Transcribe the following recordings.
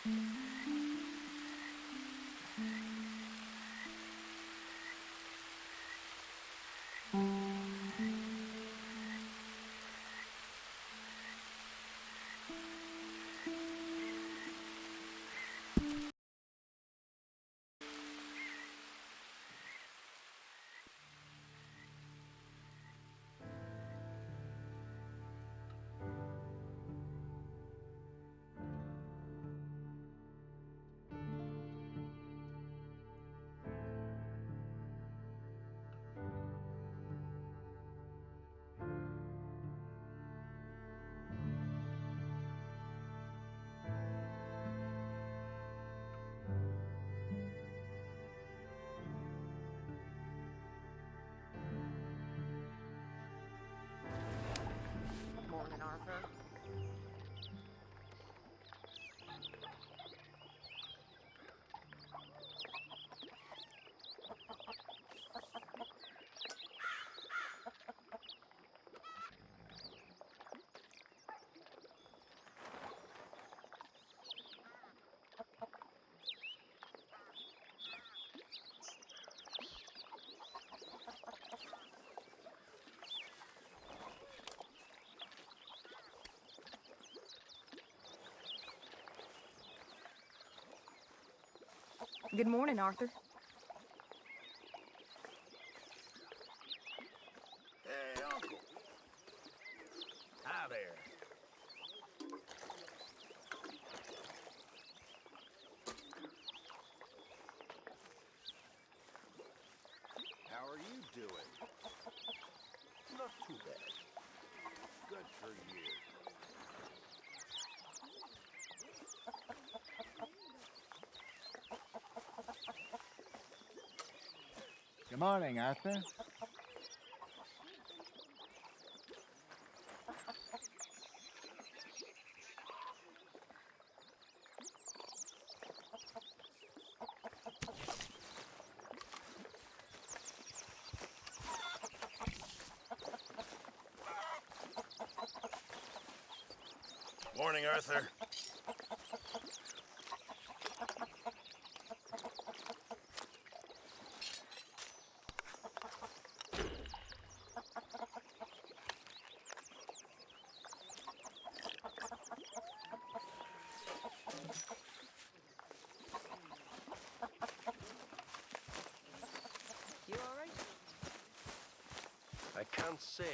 Morning, Arthur. Good morning, Arthur. Hey, Uncle. Hi there. How are you doing? Not too bad. Good for you. Good morning, Arthur. Morning, Arthur. You all right? I can't say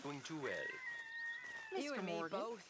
doing too well. You and me both.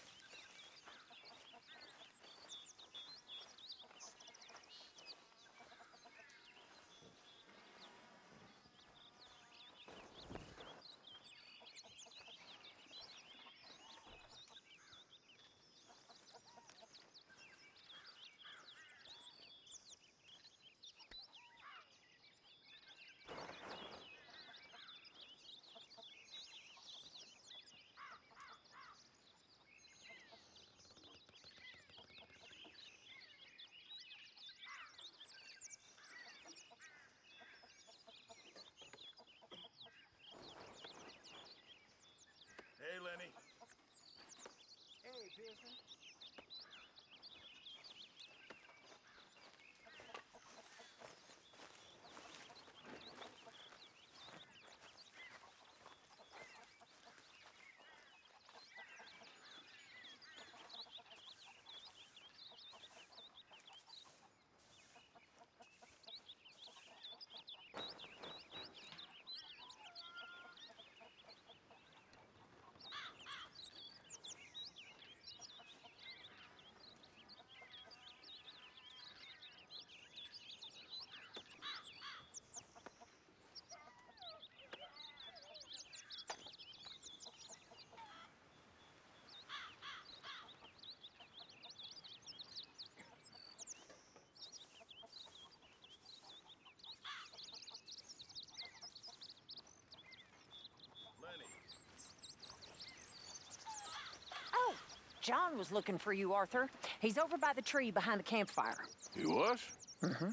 Oh, John was looking for you, Arthur. He's over by the tree behind the campfire. He was? Mm-hmm.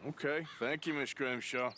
Okay, thank you, Miss Grimshaw.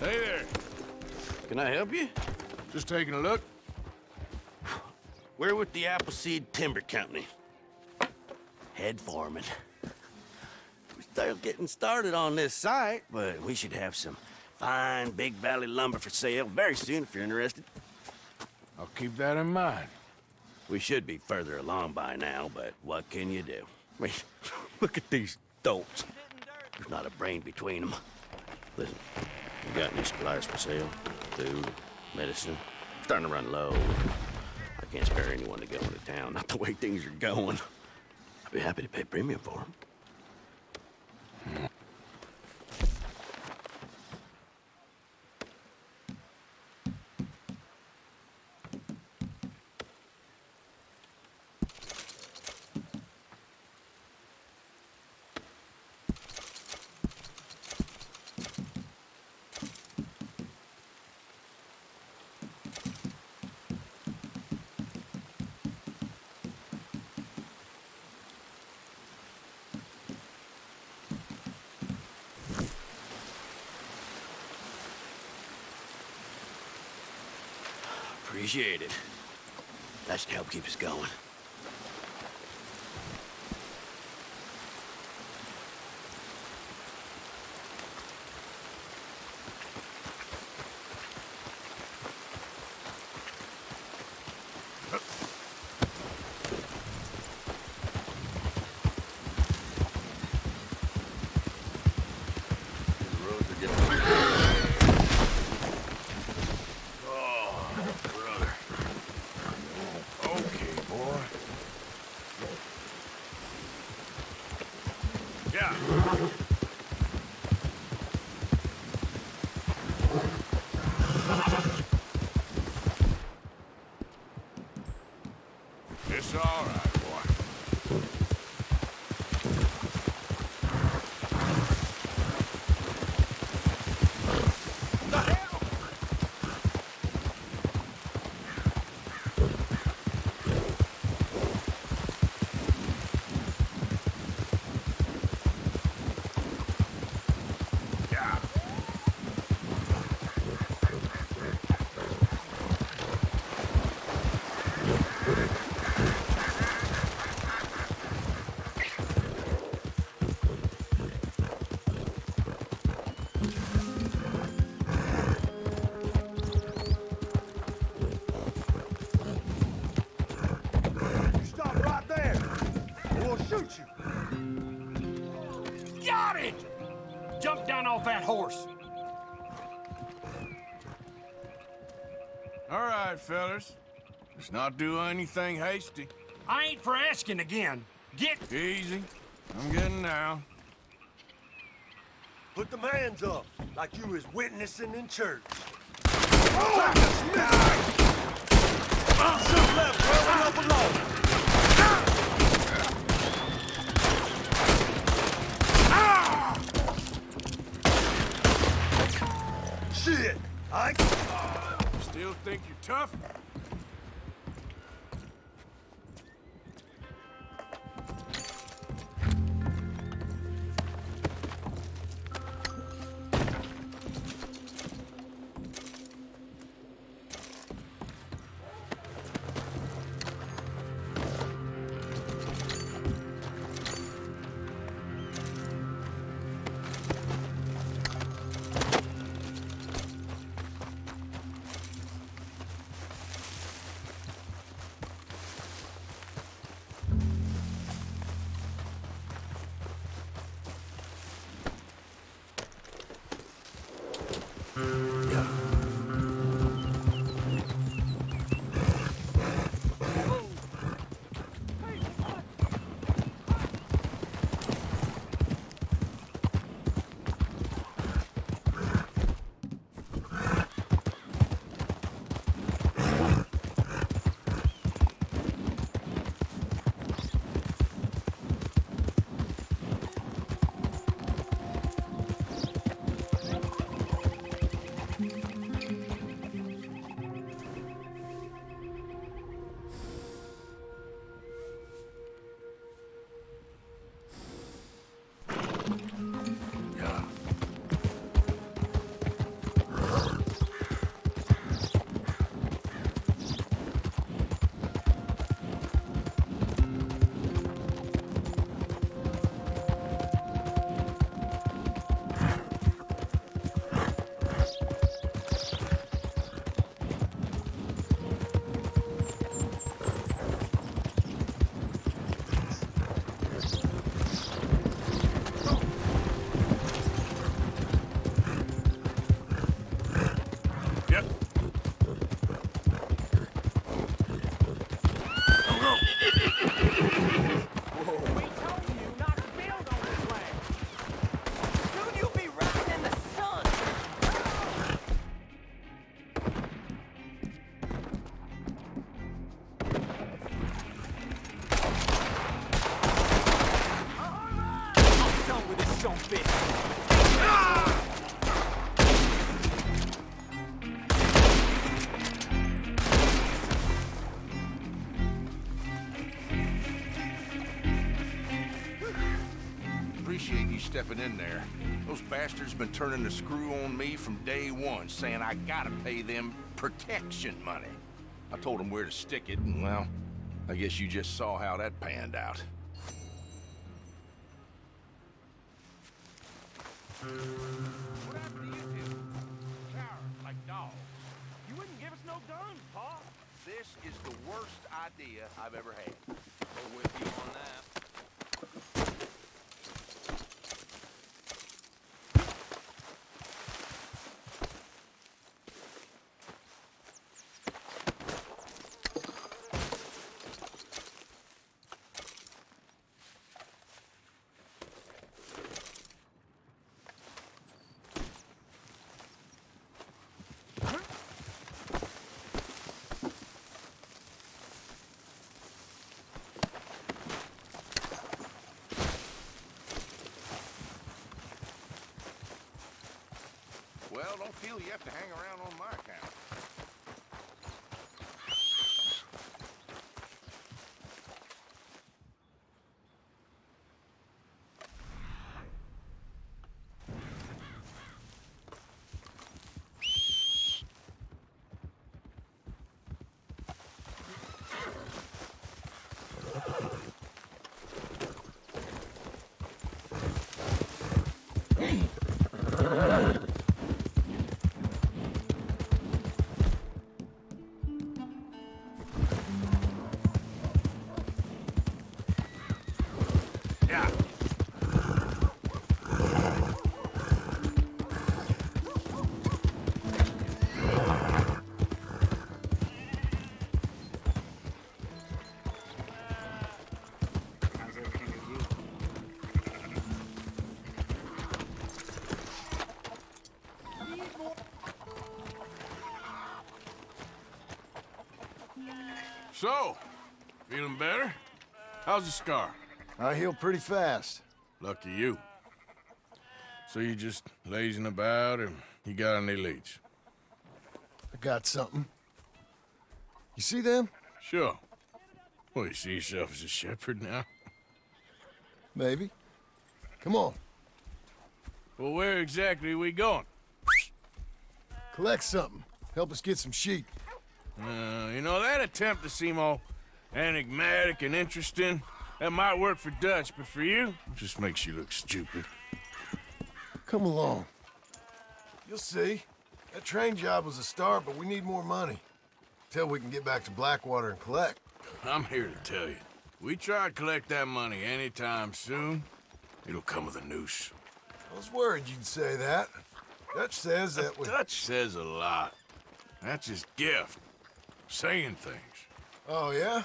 Hey there. Can I help you? Just taking a look. We're with the Appleseed Timber Company. Head foreman. We're still getting started on this site, but we should have some fine Big Valley lumber for sale very soon if you're interested. I'll keep that in mind. We should be further along by now, but what can you do? I mean, look at these dolts. There's not a brain between them. Listen, you got any supplies for sale? Food, medicine? Starting to run low. I can't spare anyone to go into town, not the way things are going. I'd be happy to pay premium for them. Appreciate it. That should help keep us going. The roads are getting... Okay, boy. Yeah. It's all right, boy. The hell? Yeah. You stop right there, or we'll shoot you. Got it! Jump down off that horse. All right, fellas. Let's not do anything hasty. I ain't for asking again. Get... Easy. I'm getting down. Put them hands up, like you was witnessing in church. Shoot left, rolling up below. Shit! Still think you're tough? son bitch! Appreciate you stepping in there. Those bastards been turning the screw on me from day one, saying I gotta pay them protection money. I told them where to stick it, and well, I guess you just saw how that panned out. What happened to you two? Cowards, like dogs. You wouldn't give us no guns, Pa. This is the worst idea I've ever had. We're with you on that. Well, don't feel you have to hang around on my account. Yeah. So, feeling better? How's the scar? I heal pretty fast. Lucky you. So you just lazing about, or you got any leads? I got something. You see them? Sure. Well, you see yourself as a shepherd now? Maybe. Come on. Well, where exactly are we going? Collect something. Help us get some sheep. You know, that attempt to seem all enigmatic and interesting, that might work for Dutch, but for you, it just makes you look stupid. Come along. You'll see. That train job was a start, but we need more money. Till we can get back to Blackwater and collect. I'm here to tell you, we try to collect that money anytime soon, it'll come with a noose. I was worried you'd say that. Dutch says that we... Dutch says a lot. That's his gift. Saying things. Oh, yeah?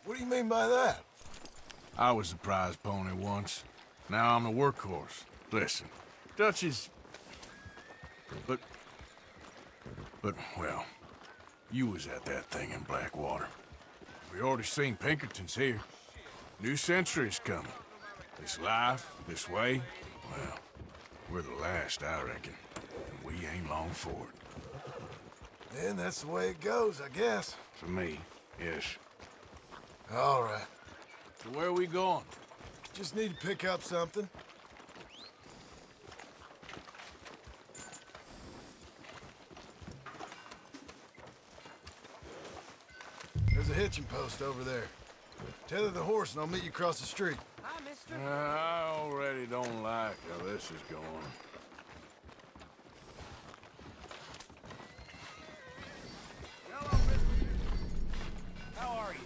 What do you mean by that? I was the prize pony once. Now I'm the workhorse. Listen, Dutch is... But, well, you was at that thing in Blackwater. We already seen Pinkertons here. New century's coming. This life, this way, well, we're the last, I reckon. And we ain't long for it. Then that's the way it goes, I guess. For me, yes. All right. So where are we going? Just need to pick up something. There's a hitching post over there. Tether the horse and I'll meet you across the street. Hi, mister. I already don't like how this is going. Hello, mister. How are you?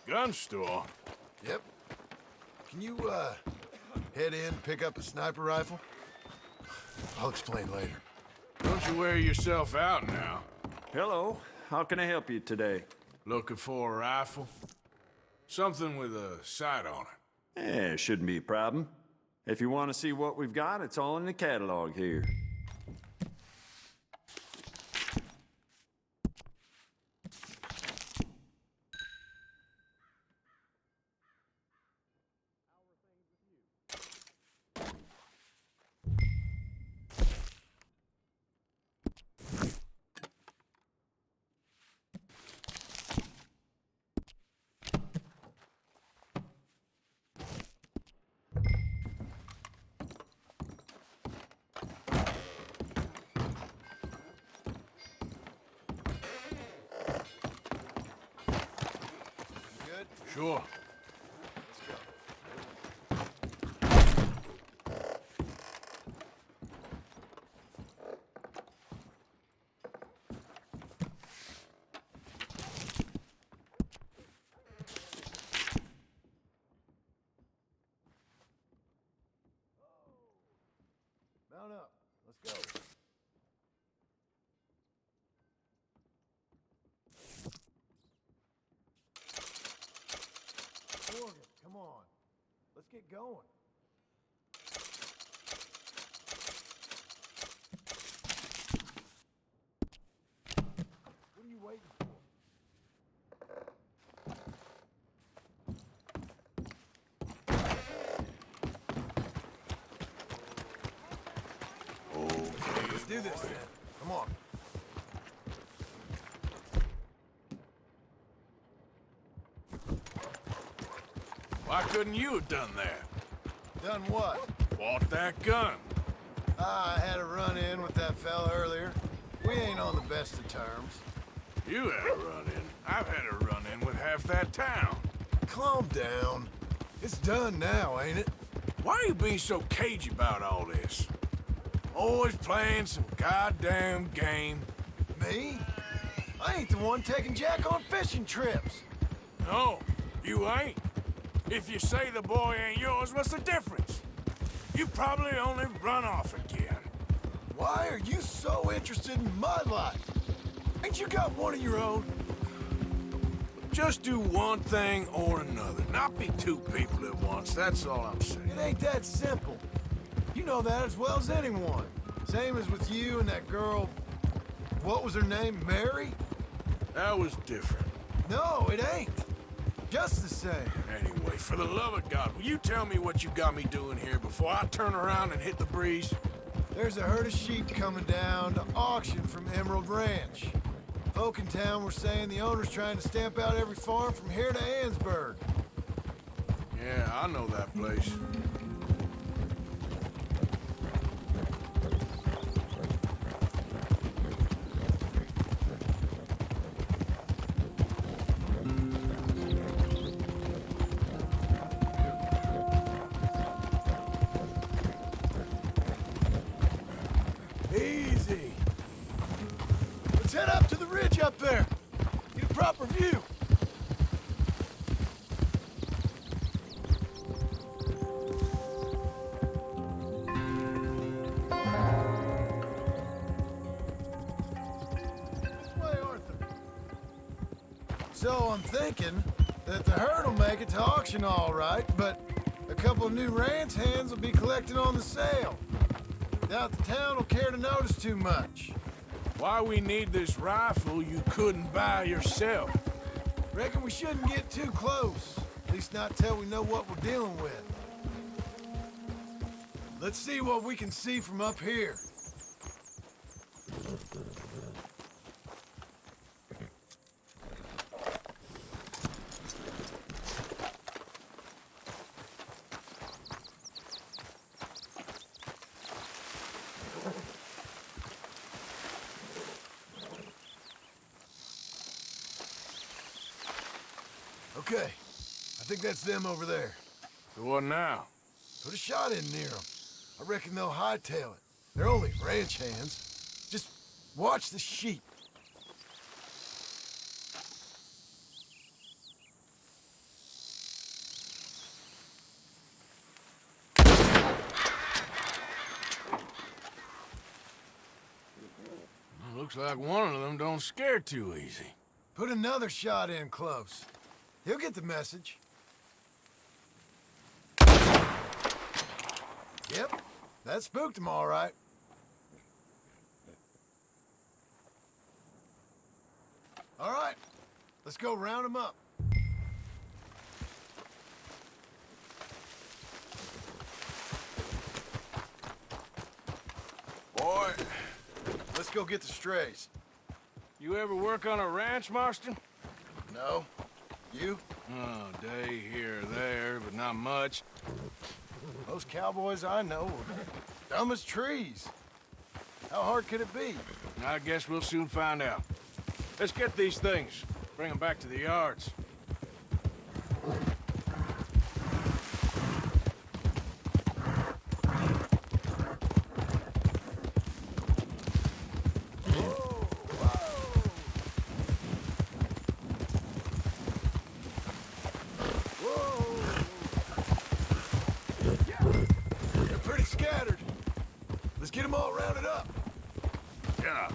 Gun store? Yep. Can you, head in, pick up a sniper rifle? I'll explain later. Don't you wear yourself out now? Hello. How can I help you today? Looking for a rifle? Something with a sight on it. Shouldn't be a problem. If you want to see what we've got, it's all in the catalog here. Sure. Mount up. Let's go. Morgan, come on. Let's get going. What are you waiting for? Let's do this then. Come on. Why couldn't you have done that? Done what? Bought that gun. I had a run-in with that fella earlier. We ain't on the best of terms. You had a run-in. I've had a run-in with half that town. Calm down. It's done now, ain't it? Why are you being so cagey about all this? Always playing some goddamn game. Me? I ain't the one taking Jack on fishing trips. No, you ain't. If you say the boy ain't yours, what's the difference? You probably only run off again. Why are you so interested in my life? Ain't you got one of your own? Just do one thing or another. Not be two people at once, that's all I'm saying. It ain't that simple. You know that as well as anyone. Same as with you and that girl... What was her name? Mary? That was different. No, it ain't. Just the same. Anyway, for the love of God, will you tell me what you got me doing here before I turn around and hit the breeze? There's a herd of sheep coming down to auction from Emerald Ranch. Folk in town were saying the owner's trying to stamp out every farm from here to Ansburg. Yeah, I know that place. Easy. Let's head up to the ridge up there. Get a proper view. This way, Arthur. So I'm thinking that the herd will make it to auction all right, but a couple of new ranch hands will be collecting on the sale. Doubt the town will care to notice too much. Why we need this rifle you couldn't buy yourself? Reckon we shouldn't get too close. At least not till we know what we're dealing with. Let's see what we can see from up here. Okay, I think that's them over there. So what now? Put a shot in near them. I reckon they'll hightail it. They're only ranch hands. Just watch the sheep. Looks like one of them don't scare too easy. Put another shot in close. He'll get the message. Yep, that spooked him all right. All right, let's go round him up. Boy, Let's go get the strays. you ever work on a ranch, Marston? No? You? Oh, day here or there, but not much. Most cowboys I know are dumb as trees. How hard could it be? I guess we'll soon find out. Let's get these things. Bring them back to the yards. They're pretty scattered. Let's get them all rounded up. Yeah.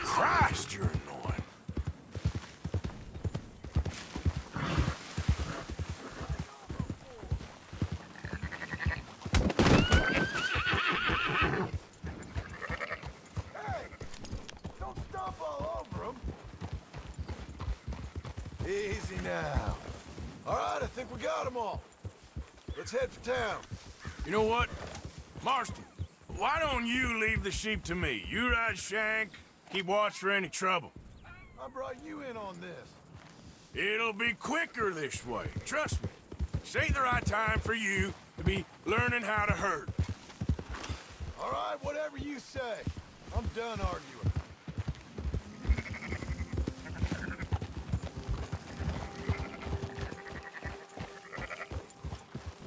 Christ, you're annoying. Hey! Don't stomp all over them. Easy now. All right, I think we got them all. Let's head for town. You know what? Marston, why don't you leave the sheep to me? You ride Shank, keep watch for any trouble. I brought you in on this. It'll be quicker this way, trust me. This ain't the right time for you to be learning how to herd. All right, whatever you say. I'm done arguing.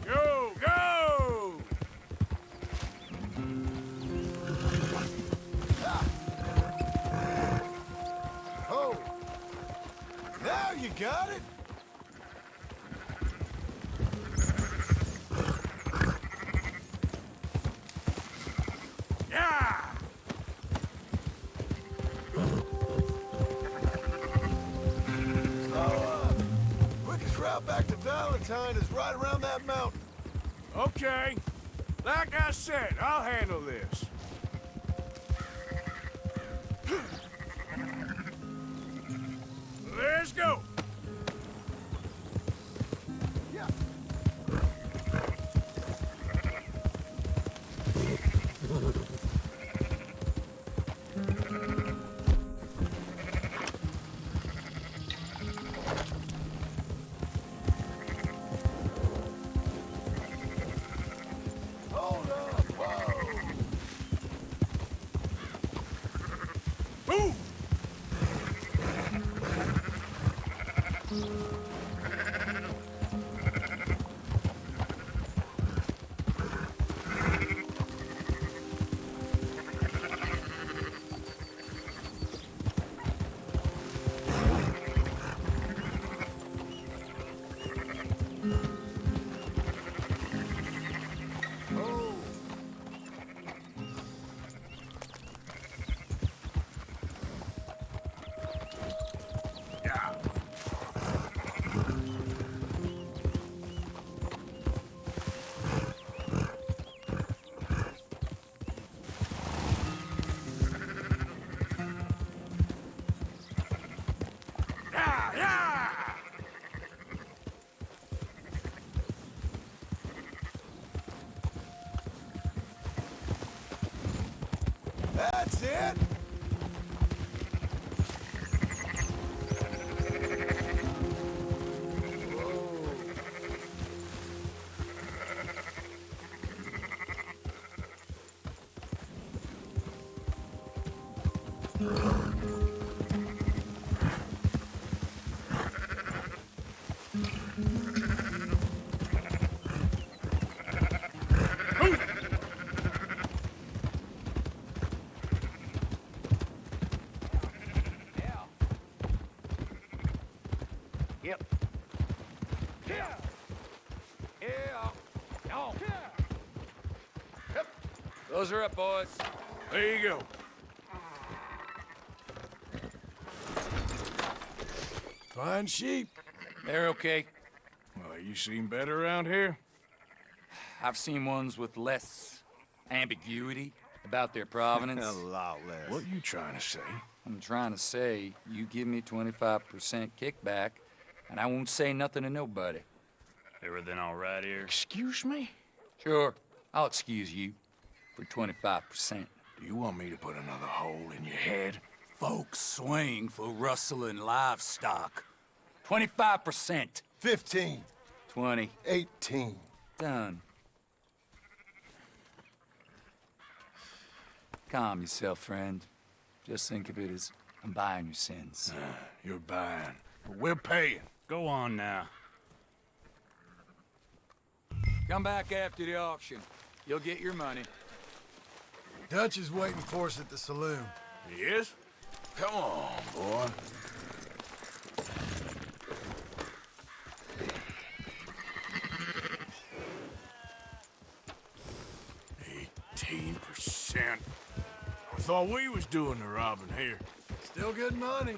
Go, go! Oh! Now you got it? Yeah! Slow up. Quickest route back to Valentine is right around that mountain. Okay. Like I said, I'll handle this. Let's go. Yeah. Hold up. Whoa. Move! Oh. Yeah. Yeah, yeah! That's it. Yep. Yeah. Yeah. Oh. Yep. Those are up, boys. There you go. Fine sheep. They're okay. Well, you seem better around here. I've seen ones with less ambiguity about their provenance. lot less. What you trying to say? I'm trying to say, you give me 25% kickback, and I won't say nothing to nobody. Everything all right here? Excuse me? Sure, I'll excuse you for 25%. Do you want me to put another hole in your head? Folks swing for rustling livestock. 25%. 15. 20. 18. Done. Calm yourself, friend. Just think of it as I'm buying your sins. You're buying but we're paying. Go on now. Come back after the auction. You'll get your money. Dutch is waiting for us at the saloon. He is? Come on, boy. $18%. I thought we was doing the robbing here. Still good money.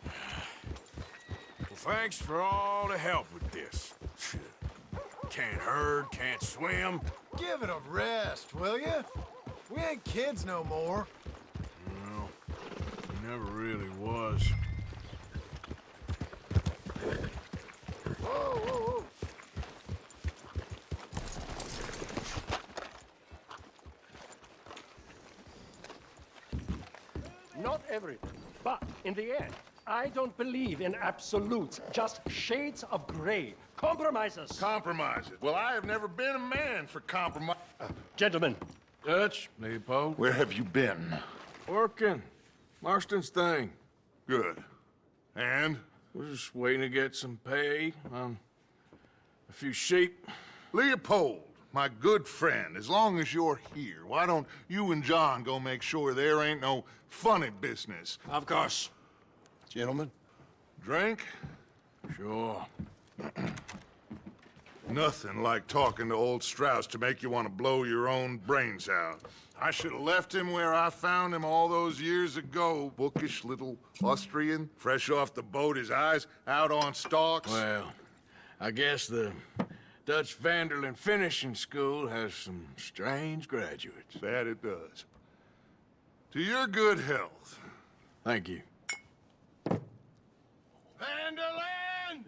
Well, thanks for all the help with this. Can't herd, can't swim. Give it a rest, will ya? We ain't kids no more. No, he never really was. Whoa, whoa, whoa. Not everything, but in the end, I don't believe in absolutes, just shades of gray. Compromises. Compromises. Well, I have never been a man for compromise. Gentlemen, Dutch, Leopold. Where have you been? Working. Marston's thing. Good. And? We're just waiting to get some pay on a few sheep. Leopold, my good friend, as long as you're here, why don't you and John go make sure there ain't no funny business? Of course. Gentlemen? Drink? Sure. Nothing like talking to old Strauss to make you want to blow your own brains out. I should have left him where I found him all those years ago. Bookish little Austrian, fresh off the boat, his eyes out on stalks. Well, I guess the Dutch Vanderlyn Finishing School has some strange graduates. That it does. To your good health. Thank you. Vanderland!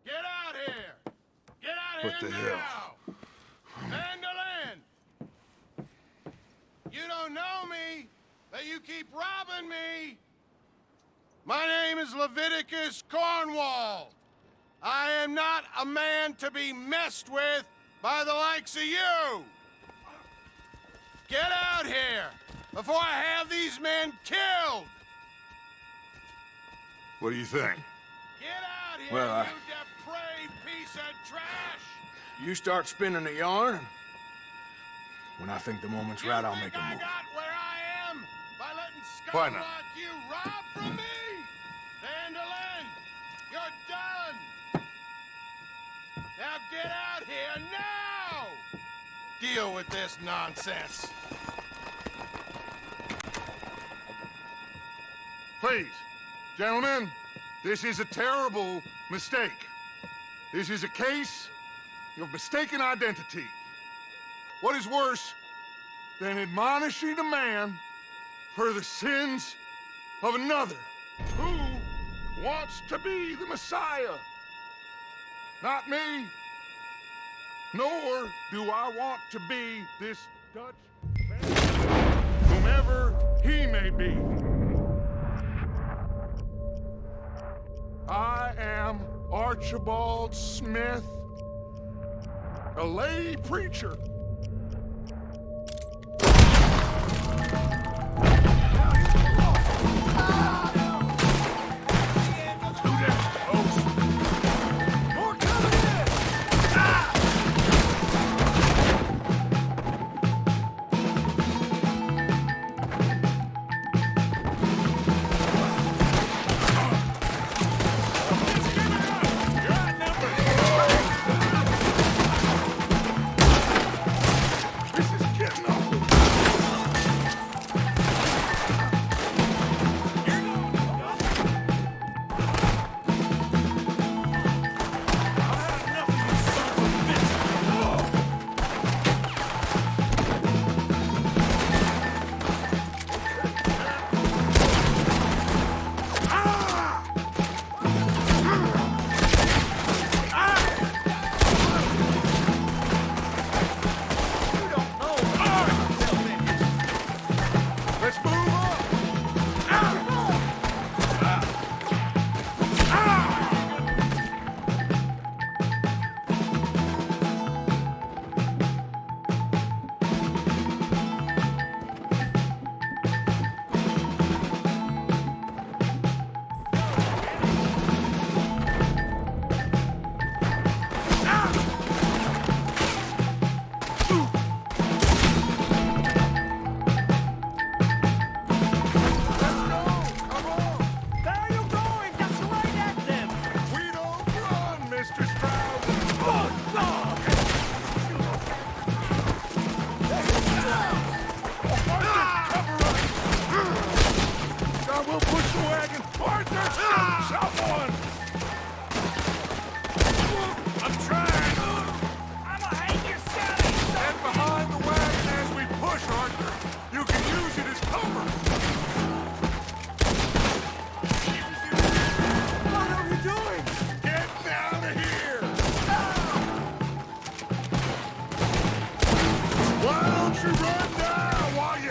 Get out here! Get out What here the now! hell? Vanderland! You don't know me, but you keep robbing me! My name is Leviticus Cornwall. I am not a man to be messed with by the likes of you! Get out here before I have these men killed! What do you think? Get out here, Well, you depraved piece of trash! You start spinning the yarn, and when I think the moment's right, I'll make a I move. got where I am by letting Why scum not? like you rob from me? Vanderlyn, you're done! Now get out here now! Deal with this nonsense. Please, gentlemen, this is a terrible mistake. This is a case of mistaken identity. What is worse than admonishing a man for the sins of another who wants to be the Messiah? Not me, nor do I want to be this Dutch man, whomever he may be. I am Archibald Smith, a lay preacher.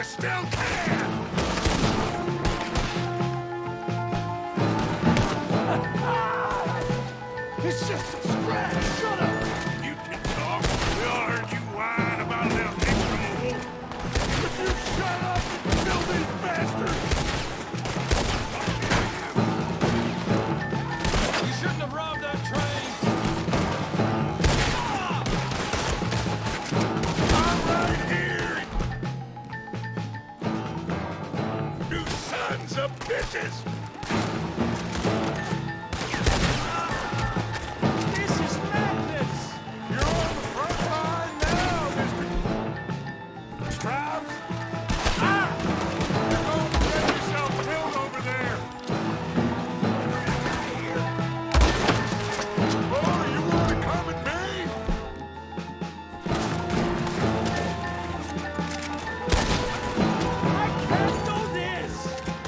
still can! It's just a scratch! Shut up! You can talk. We all heard you whine about a little kick from a wolf. If you shut up and kill these bastards! You shouldn't have robbed that train. I'm right here! You sons of bitches! This is madness. You're on the front line now, Mr. Strauss! Ah! You're going to get yourself killed over there! Oh, you want to come at me? I can't do this.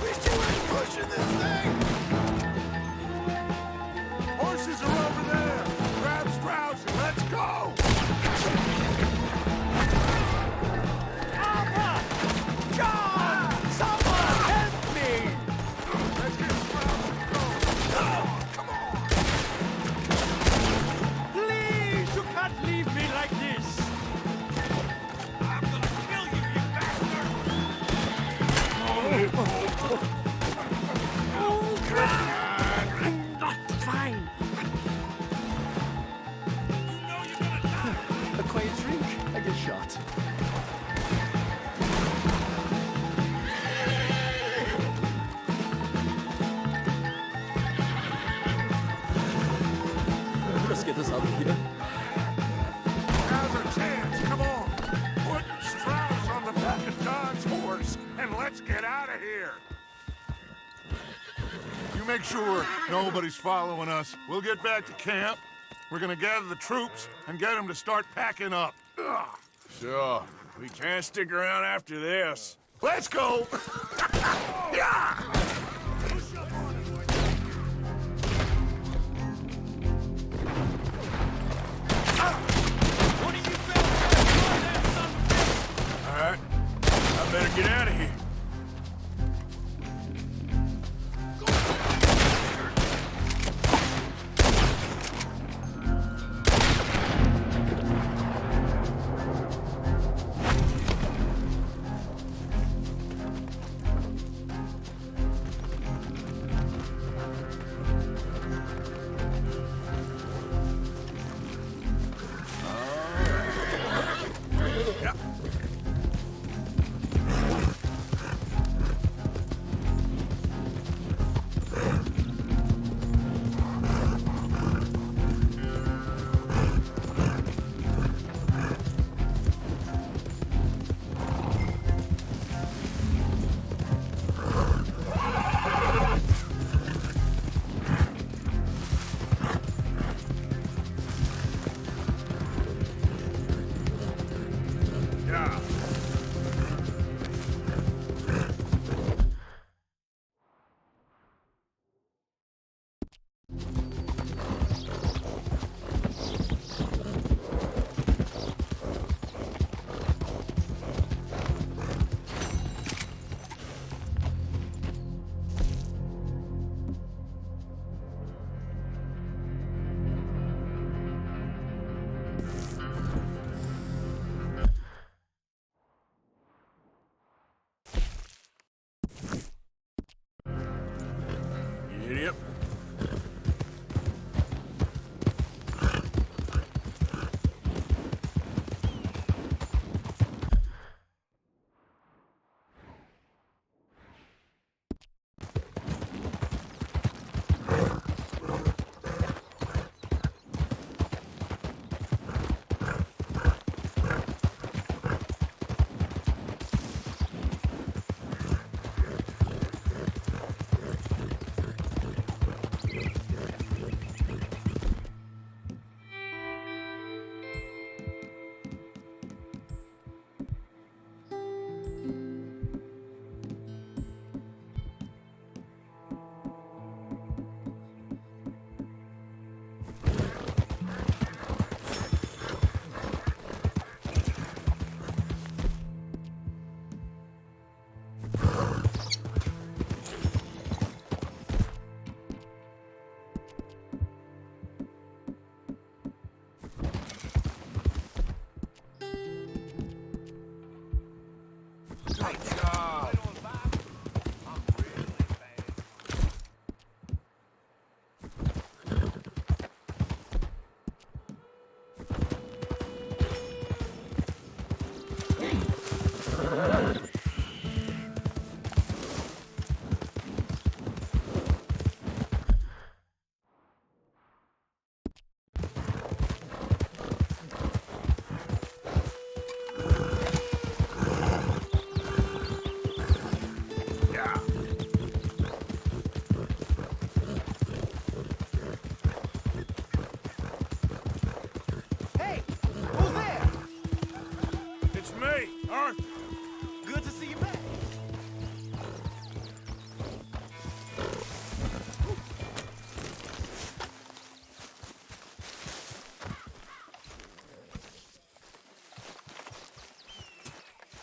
Wish you weren't pushing this thing! Horses are over there! Grab Strauss and let's go! God! Someone help me! Let's get Strauss and go! Come on! Please, you can't leave me like this. I'm gonna kill you, you bastard! I'm not fine. You know you're gonna die! A quiet drink, I get shot. Let's get this out of here. Now's our chance, come on! Put Strauss on the back of Don's horse, and let's get out of here! You make sure nobody's following us. We'll get back to camp. We're gonna gather the troops and get them to start packing up. Sure. We can't stick around after this. Let's go! Yeah! All right. I better get out of here.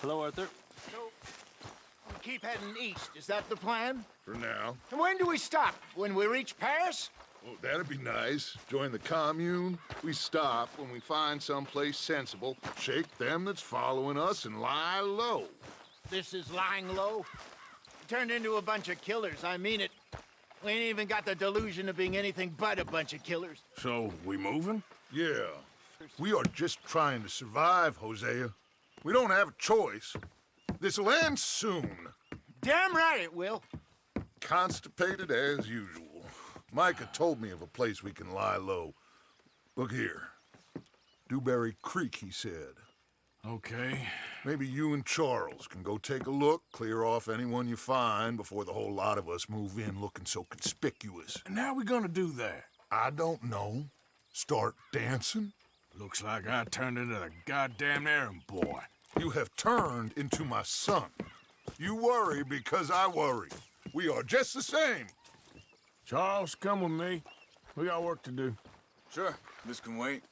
Hello, Arthur. So, we keep heading east. Is that the plan? For now. And when do we stop? When we reach Paris? Well, that'd be nice. Join the commune. We stop when we find someplace sensible, shake them that's following us, and lie low. This is lying low. We turned into a bunch of killers. I mean it. We ain't even got the delusion of being anything but a bunch of killers. So, we moving? Yeah. We are just trying to survive, Hosea. We don't have a choice. This'll end soon. Damn right it will. Constipated as usual. Micah told me of a place we can lie low. Look here. Dewberry Creek, he said. Okay. Maybe you and Charles can go take a look, clear off anyone you find before the whole lot of us move in looking so conspicuous. And how we gonna do that? I don't know. Start dancing? Looks like I turned into the goddamn errand boy. You have turned into my son. You worry because I worry. We are just the same. Charles, come with me. We got work to do. Sure, this can wait.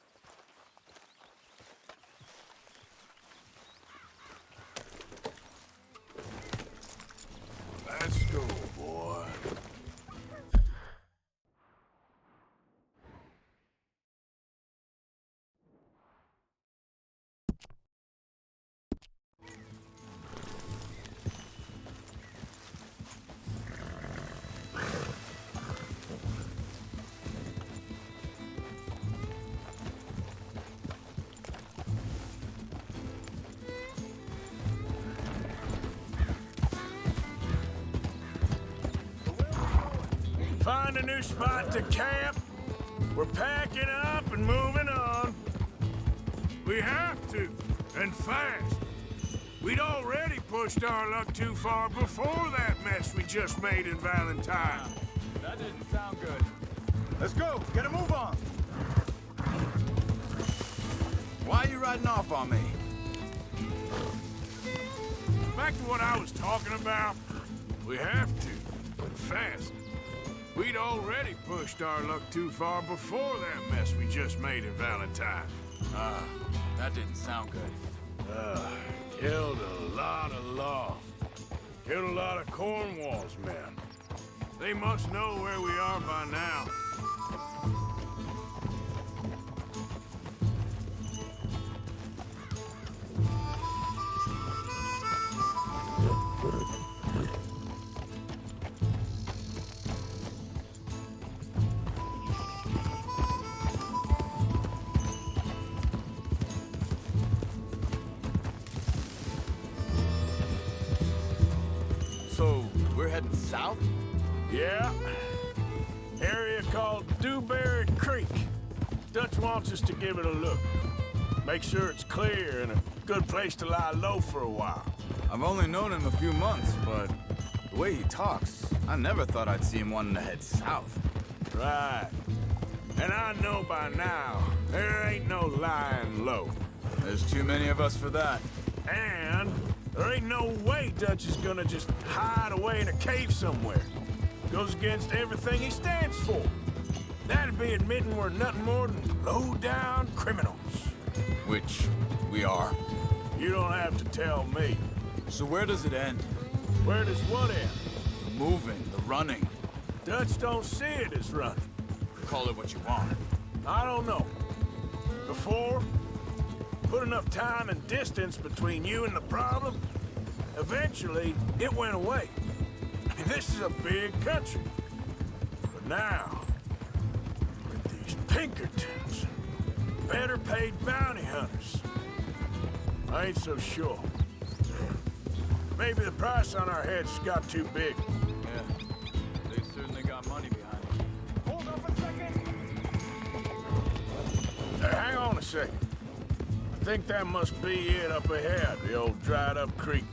Let's go, boy. Find a new spot to camp. We're packing up and moving on. We have to, and fast. We'd already pushed our luck too far before that mess we just made in Valentine. That didn't sound good. Let's go, get a move on. Why are you riding off on me? Back to what I was talking about. We have to, but fast. We'd already pushed our luck too far before that mess we just made in Valentine. That didn't sound good. Killed a lot of law. Killed a lot of Cornwall's men. They must know where we are by now. So, we're heading south? Yeah. Area called Dewberry Creek. Dutch wants us to give it a look. Make sure it's clear and a good place to lie low for a while. I've only known him a few months, but the way he talks, I never thought I'd see him wanting to head south. Right. And I know by now, there ain't no lying low. There's too many of us for that. And there ain't no way Dutch is gonna just hide away in a cave somewhere. Goes against everything he stands for. That'd be admitting we're nothing more than low-down criminals. Which we are. You don't have to tell me. So where does it end? Where does what end? The moving, the running. Dutch don't see it as running. Call it what you want. I don't know. Before, put enough time and distance between you and the problem, eventually it went away. I mean, this is a big country. But now, with these Pinkertons, better paid bounty hunters, I ain't so sure. Maybe the price on our heads got too big. Yeah, they certainly got money behind it. Hold up a second! Hang on a second. I think that must be it up ahead, the old dried-up creek.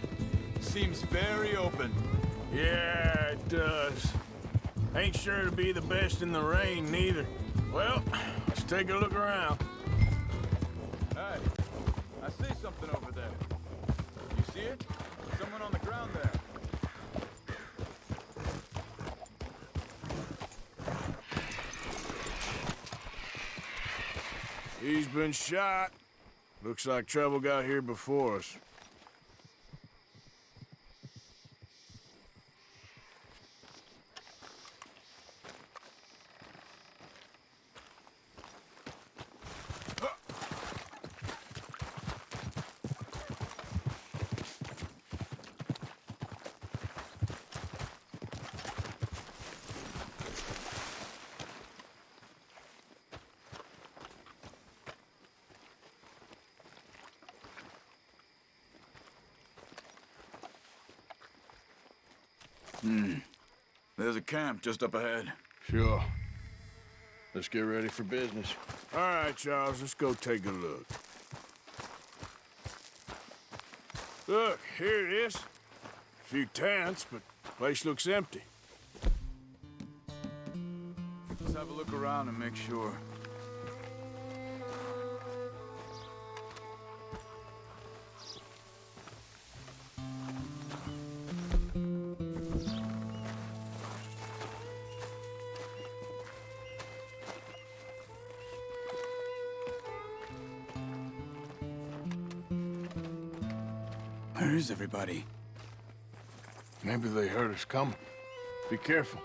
Seems very open. Yeah, it does. Ain't sure to be the best in the rain, neither. Well, let's take a look around. Hey, I see something over there. You see it? Someone on the ground there. He's been shot. Looks like trouble got here before us. There's a camp just up ahead. Sure. Let's get ready for business. All right, Charles, let's go take a look. Look, here it is. A few tents, but the place looks empty. Let's have a look around and make sure. Where is everybody? Maybe they heard us coming. Be careful.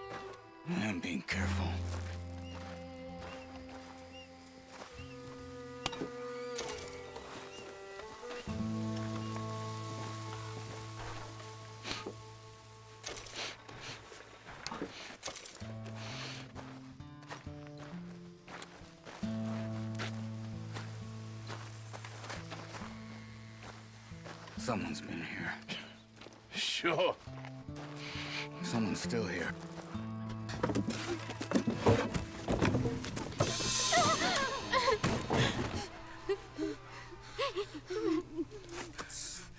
I'm being careful. Someone's been here. Sure. Someone's still here.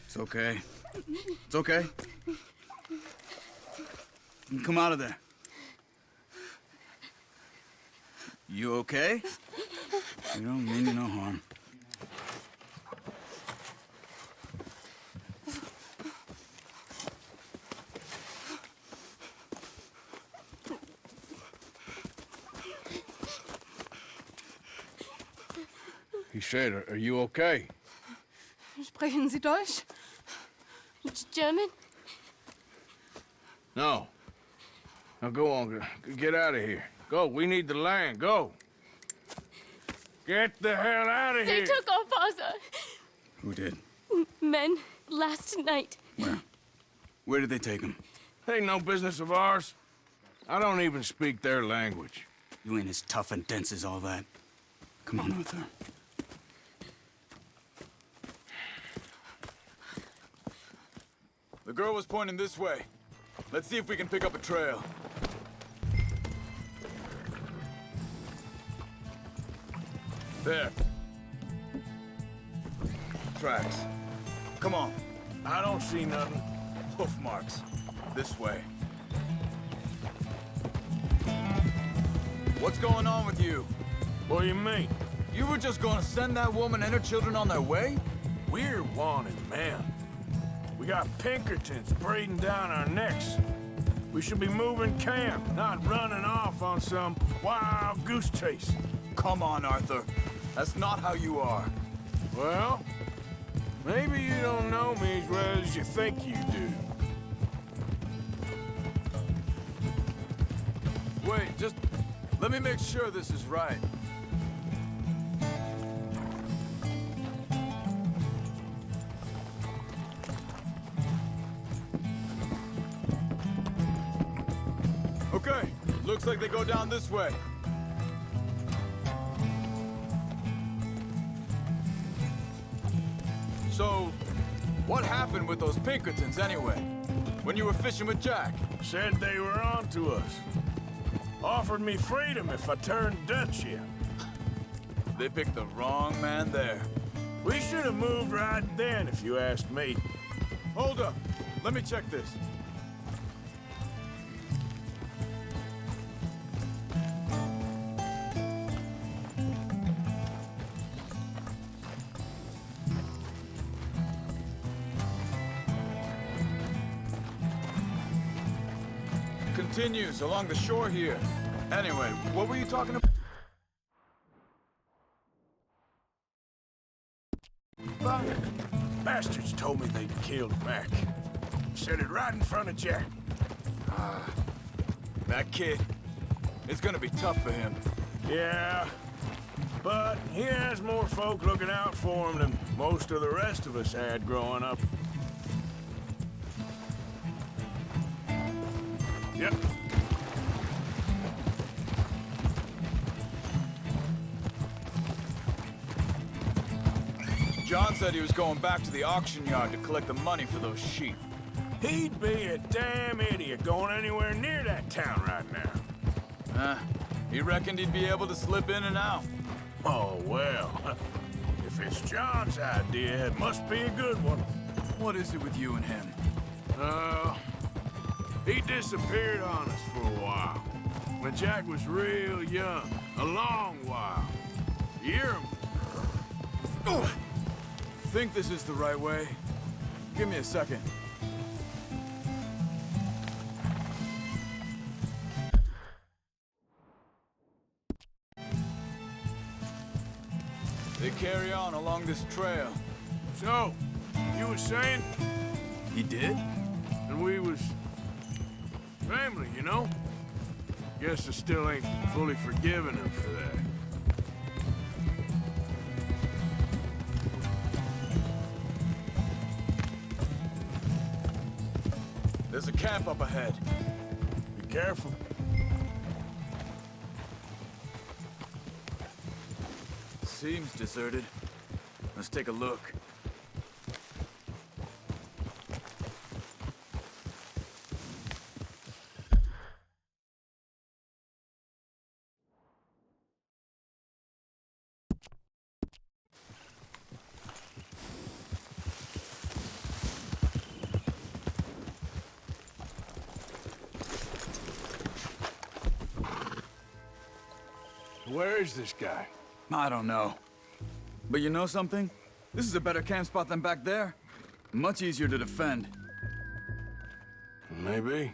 It's okay. It's okay. You come out of there. You okay? You don't mean you no harm. He said, are you okay? Sprechen Sie Deutsch? German? No. Now go on, get out of here. Go, we need the land, go. Get the hell out of They here. took our father. Who did? Men, last night. Where? Where did they take him? Ain't no business of ours. I don't even speak their language. You ain't as tough and dense as all that. Come on, Arthur. The girl was pointing this way. Let's see if we can pick up a trail. There. Tracks. Come on. I don't see nothing. Hoof marks. This way. What's going on with you? What do you mean? You were just gonna send that woman and her children on their way? We're wanted men. We got Pinkertons breathing down our necks. We should be moving camp, not running off on some wild goose chase. Come on, Arthur. That's not how you are. Well, maybe you don't know me as well as you think you do. Wait, just let me make sure this is right. Okay, looks like they go down this way. So, what happened with those Pinkertons anyway? When you were fishing with Jack? Said they were on to us. Offered me freedom if I turned Dutch in. They picked the wrong man there. We should have moved right then, if you ask me. Hold up. Let me check this. Continues along the shore here. Anyway, what were you talking about? Bastards told me they'd killed Mac. Said it right in front of Jack. That kid. It's gonna be tough for him. Yeah, but he has more folk looking out for him than most of the rest of us had growing up. Yep. John said he was going back to the auction yard to collect the money for those sheep. He'd be a damn idiot going anywhere near that town right now. He reckoned he'd be able to slip in and out. Oh, well. If it's John's idea, it must be a good one. What is it with you and him? He disappeared on us for a while. When Jack was real young. A long while. You hear him? Oh, think this is the right way? Give me a second. They carry on along this trail. So, you was saying? He did? And we was... family, you know? Guess I still ain't fully forgiven him for that. There's a camp up ahead. Be careful. Seems deserted. Let's take a look. Where is this guy? I don't know. But you know something? This is a better camp spot than back there. Much easier to defend. Maybe.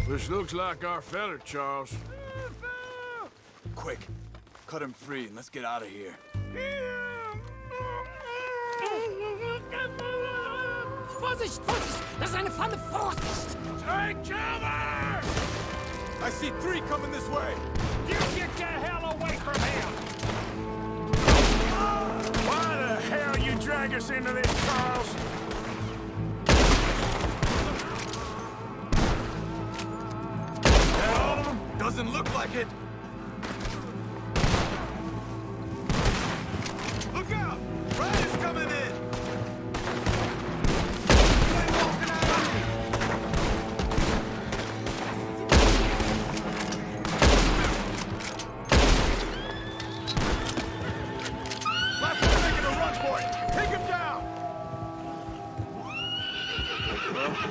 This looks like our fella, Charles. Quick, cut him free and let's get out of here. Vorsicht, Vorsicht! Das ist eine Falle, Vorsicht! Take cover! I see 3 coming this way. You get the hell away from him! Why the hell you drag us into this, Charles? That all of them? Doesn't look like it. Look out! Brad is coming in!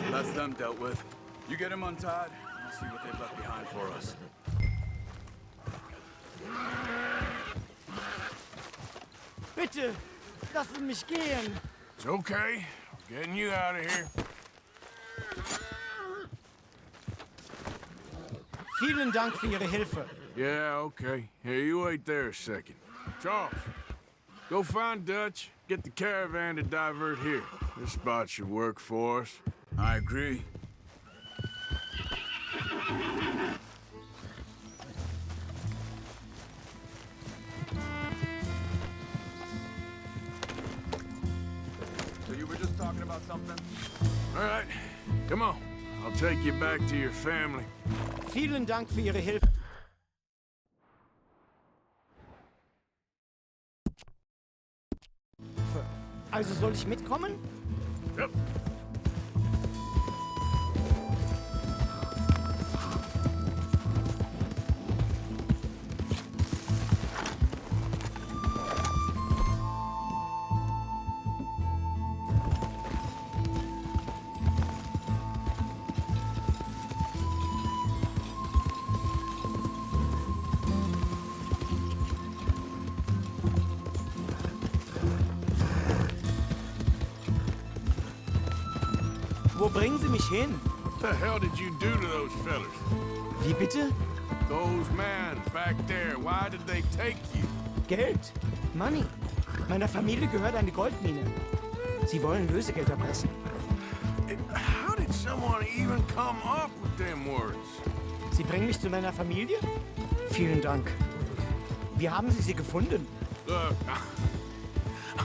That's them dealt with. You get him untied, and I'll see what they've left behind for us. Bitte, lassen mich gehen. It's okay. I'm getting you out of here. Vielen Dank für Ihre Hilfe. Yeah, okay. Here, you wait there a second. Charles, go find Dutch. Get the caravan to divert here. This spot should work for us. I agree. So you were just talking about something? All right, come on. I'll take you back to your family. Vielen Dank für Ihre Hilfe. Also soll ich mitkommen? Yep. Wo bringen Sie mich hin? What the hell did you do to those fellas? Wie bitte? Those men back there, why did they take you? Geld. Money. Meiner Familie gehört eine Goldmine. Sie wollen Lösegeld erpressen. How did someone even come up with them words? Sie bringen mich zu meiner Familie? Vielen Dank. Wie haben Sie sie gefunden? Look,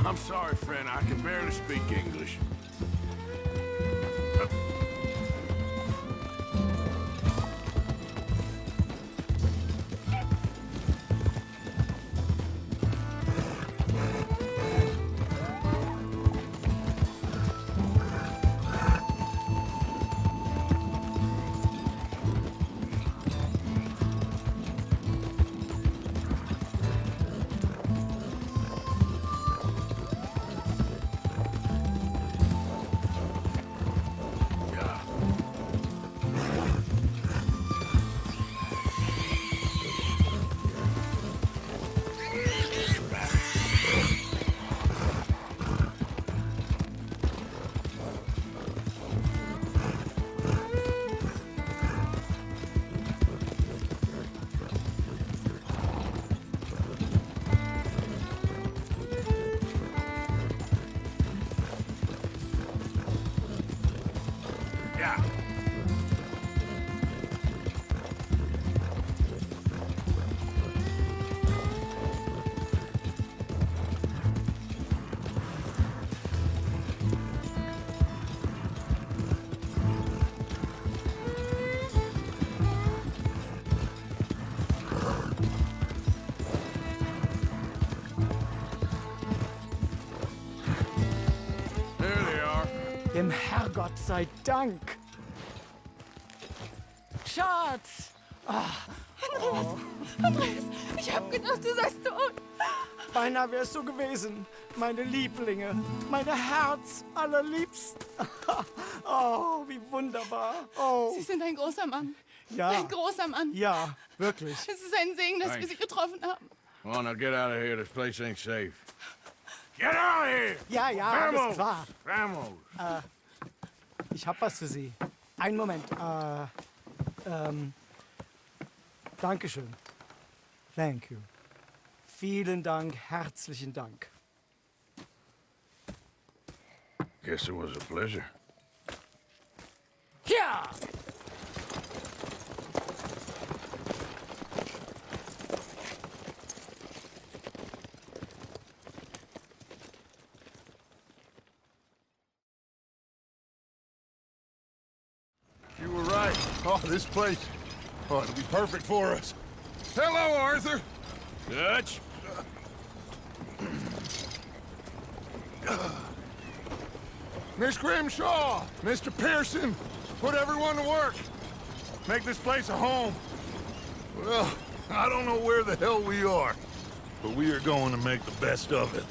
I'm sorry, friend. I can barely speak English. Yeah. There they are. Dem Herrgott sei Dank. Schatz! Andreas, ich hab gedacht, du seist tot. Beinahe wärst du gewesen, meine Lieblinge, meine Herz allerliebsten. Oh, wie wunderbar. Oh. Sie sind ein großer Mann. Ja. Ein großer Mann. Ja, wirklich. Es ist ein Segen, dass wir Sie getroffen haben. Come on, now get out of here. This place ain't safe. Get out of here! Ja, ja, alles klar. Vamos! Ich hab was für Sie. Einen Moment. Dankeschön. Thank you. Vielen Dank, herzlichen Dank. Guess it was a pleasure. Ja! You were right. Oh, this place. Oh, it'll be perfect for us. Hello, Arthur. Dutch? Miss Grimshaw, Mr. Pearson, put everyone to work. Make this place a home. Well, I don't know where the hell we are, but we are going to make the best of it.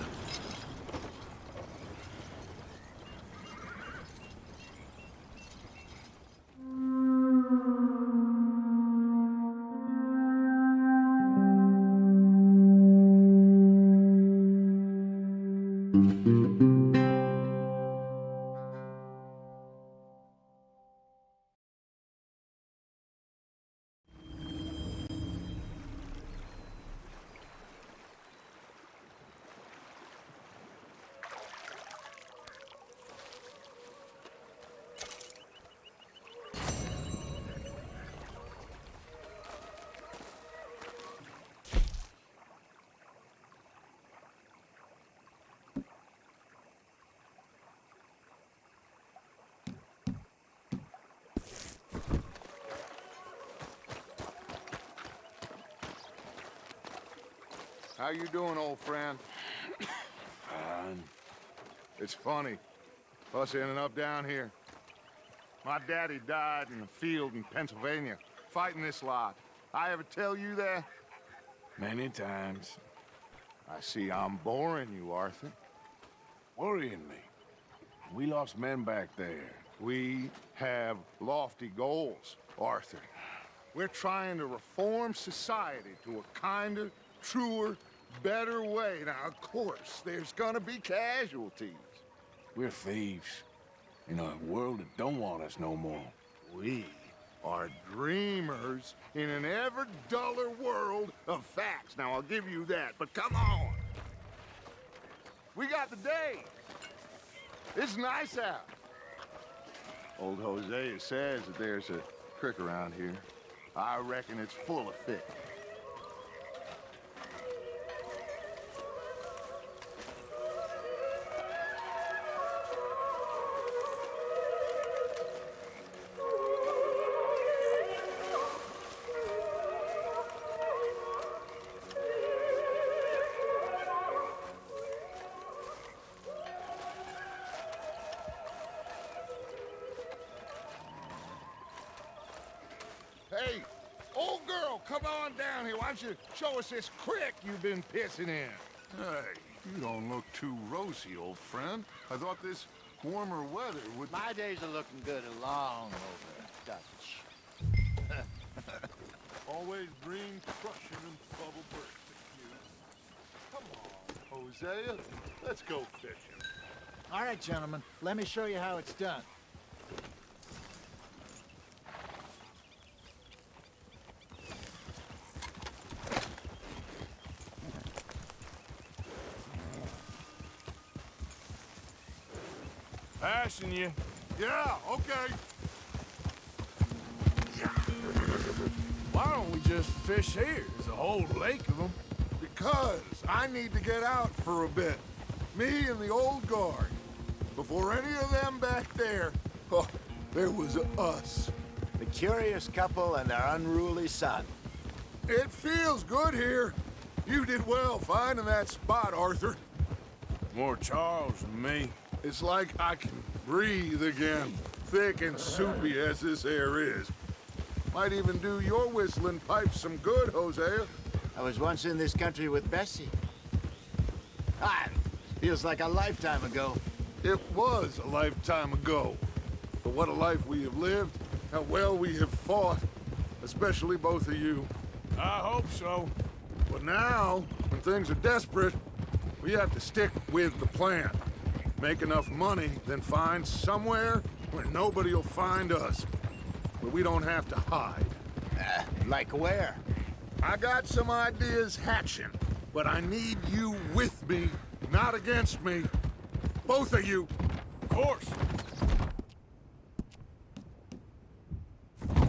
How you doing, old friend? Fine. It's funny, us ending up down here. My daddy died in a field in Pennsylvania, fighting this lot. I ever tell you that? Many times. I see I'm boring you, Arthur. Worrying me. We lost men back there. We have lofty goals, Arthur. We're trying to reform society to a kinder, truer, better way. Now, of course, there's gonna be casualties. We're thieves. In a world that don't want us no more. We are dreamers in an ever duller world of facts. Now, I'll give you that, but come on. We got the day. It's nice out. Old Hosea says that there's a creek around here. I reckon it's full of fish. Hey, old girl, come on down here. Why don't you show us this creek you've been pissing in? Hey, you don't look too rosy, old friend. I thought this warmer weather would... My days are looking good along over Dutch. Always green crushing and bubble bursting, you. Come on, Hosea. Let's go fishing. All right, gentlemen. Let me show you how it's done. Passing you. Yeah, okay. Why don't we just fish here? There's a whole lake of them. Because I need to get out for a bit. Me and the old guard. Before any of them back there, oh, there was us. The curious couple and their unruly son. It feels good here. You did well finding that spot, Arthur. More Charles than me. It's like I can breathe again, thick and soupy as this air is. Might even do your whistling pipes some good, Hosea. I was once in this country with Bessie. Ah, feels like a lifetime ago. It was a lifetime ago. But what a life we have lived, how well we have fought, especially both of you. I hope so. But now, when things are desperate, we have to stick with the plan. Make enough money, then find somewhere where nobody will find us. Where we don't have to hide. Like where? I got some ideas hatching, but I need you with me, not against me. Both of you. Of course.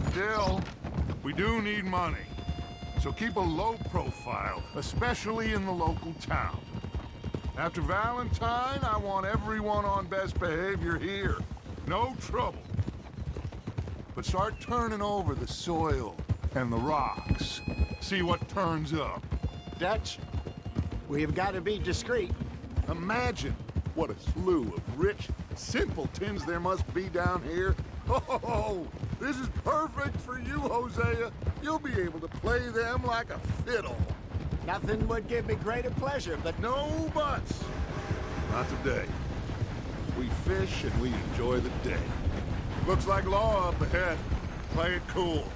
Still, we do need money. So keep a low profile, especially in the local town. After Valentine, I want everyone on best behavior here. No trouble. But start turning over the soil and the rocks. See what turns up. Dutch, we've got to be discreet. Imagine what a slew of rich simpletons there must be down here. Oh, this is perfect for you, Hosea. You'll be able to play them like a fiddle. Nothing would give me greater pleasure, but no buts. Not today. We fish and we enjoy the day. Looks like law up ahead. Play it cool.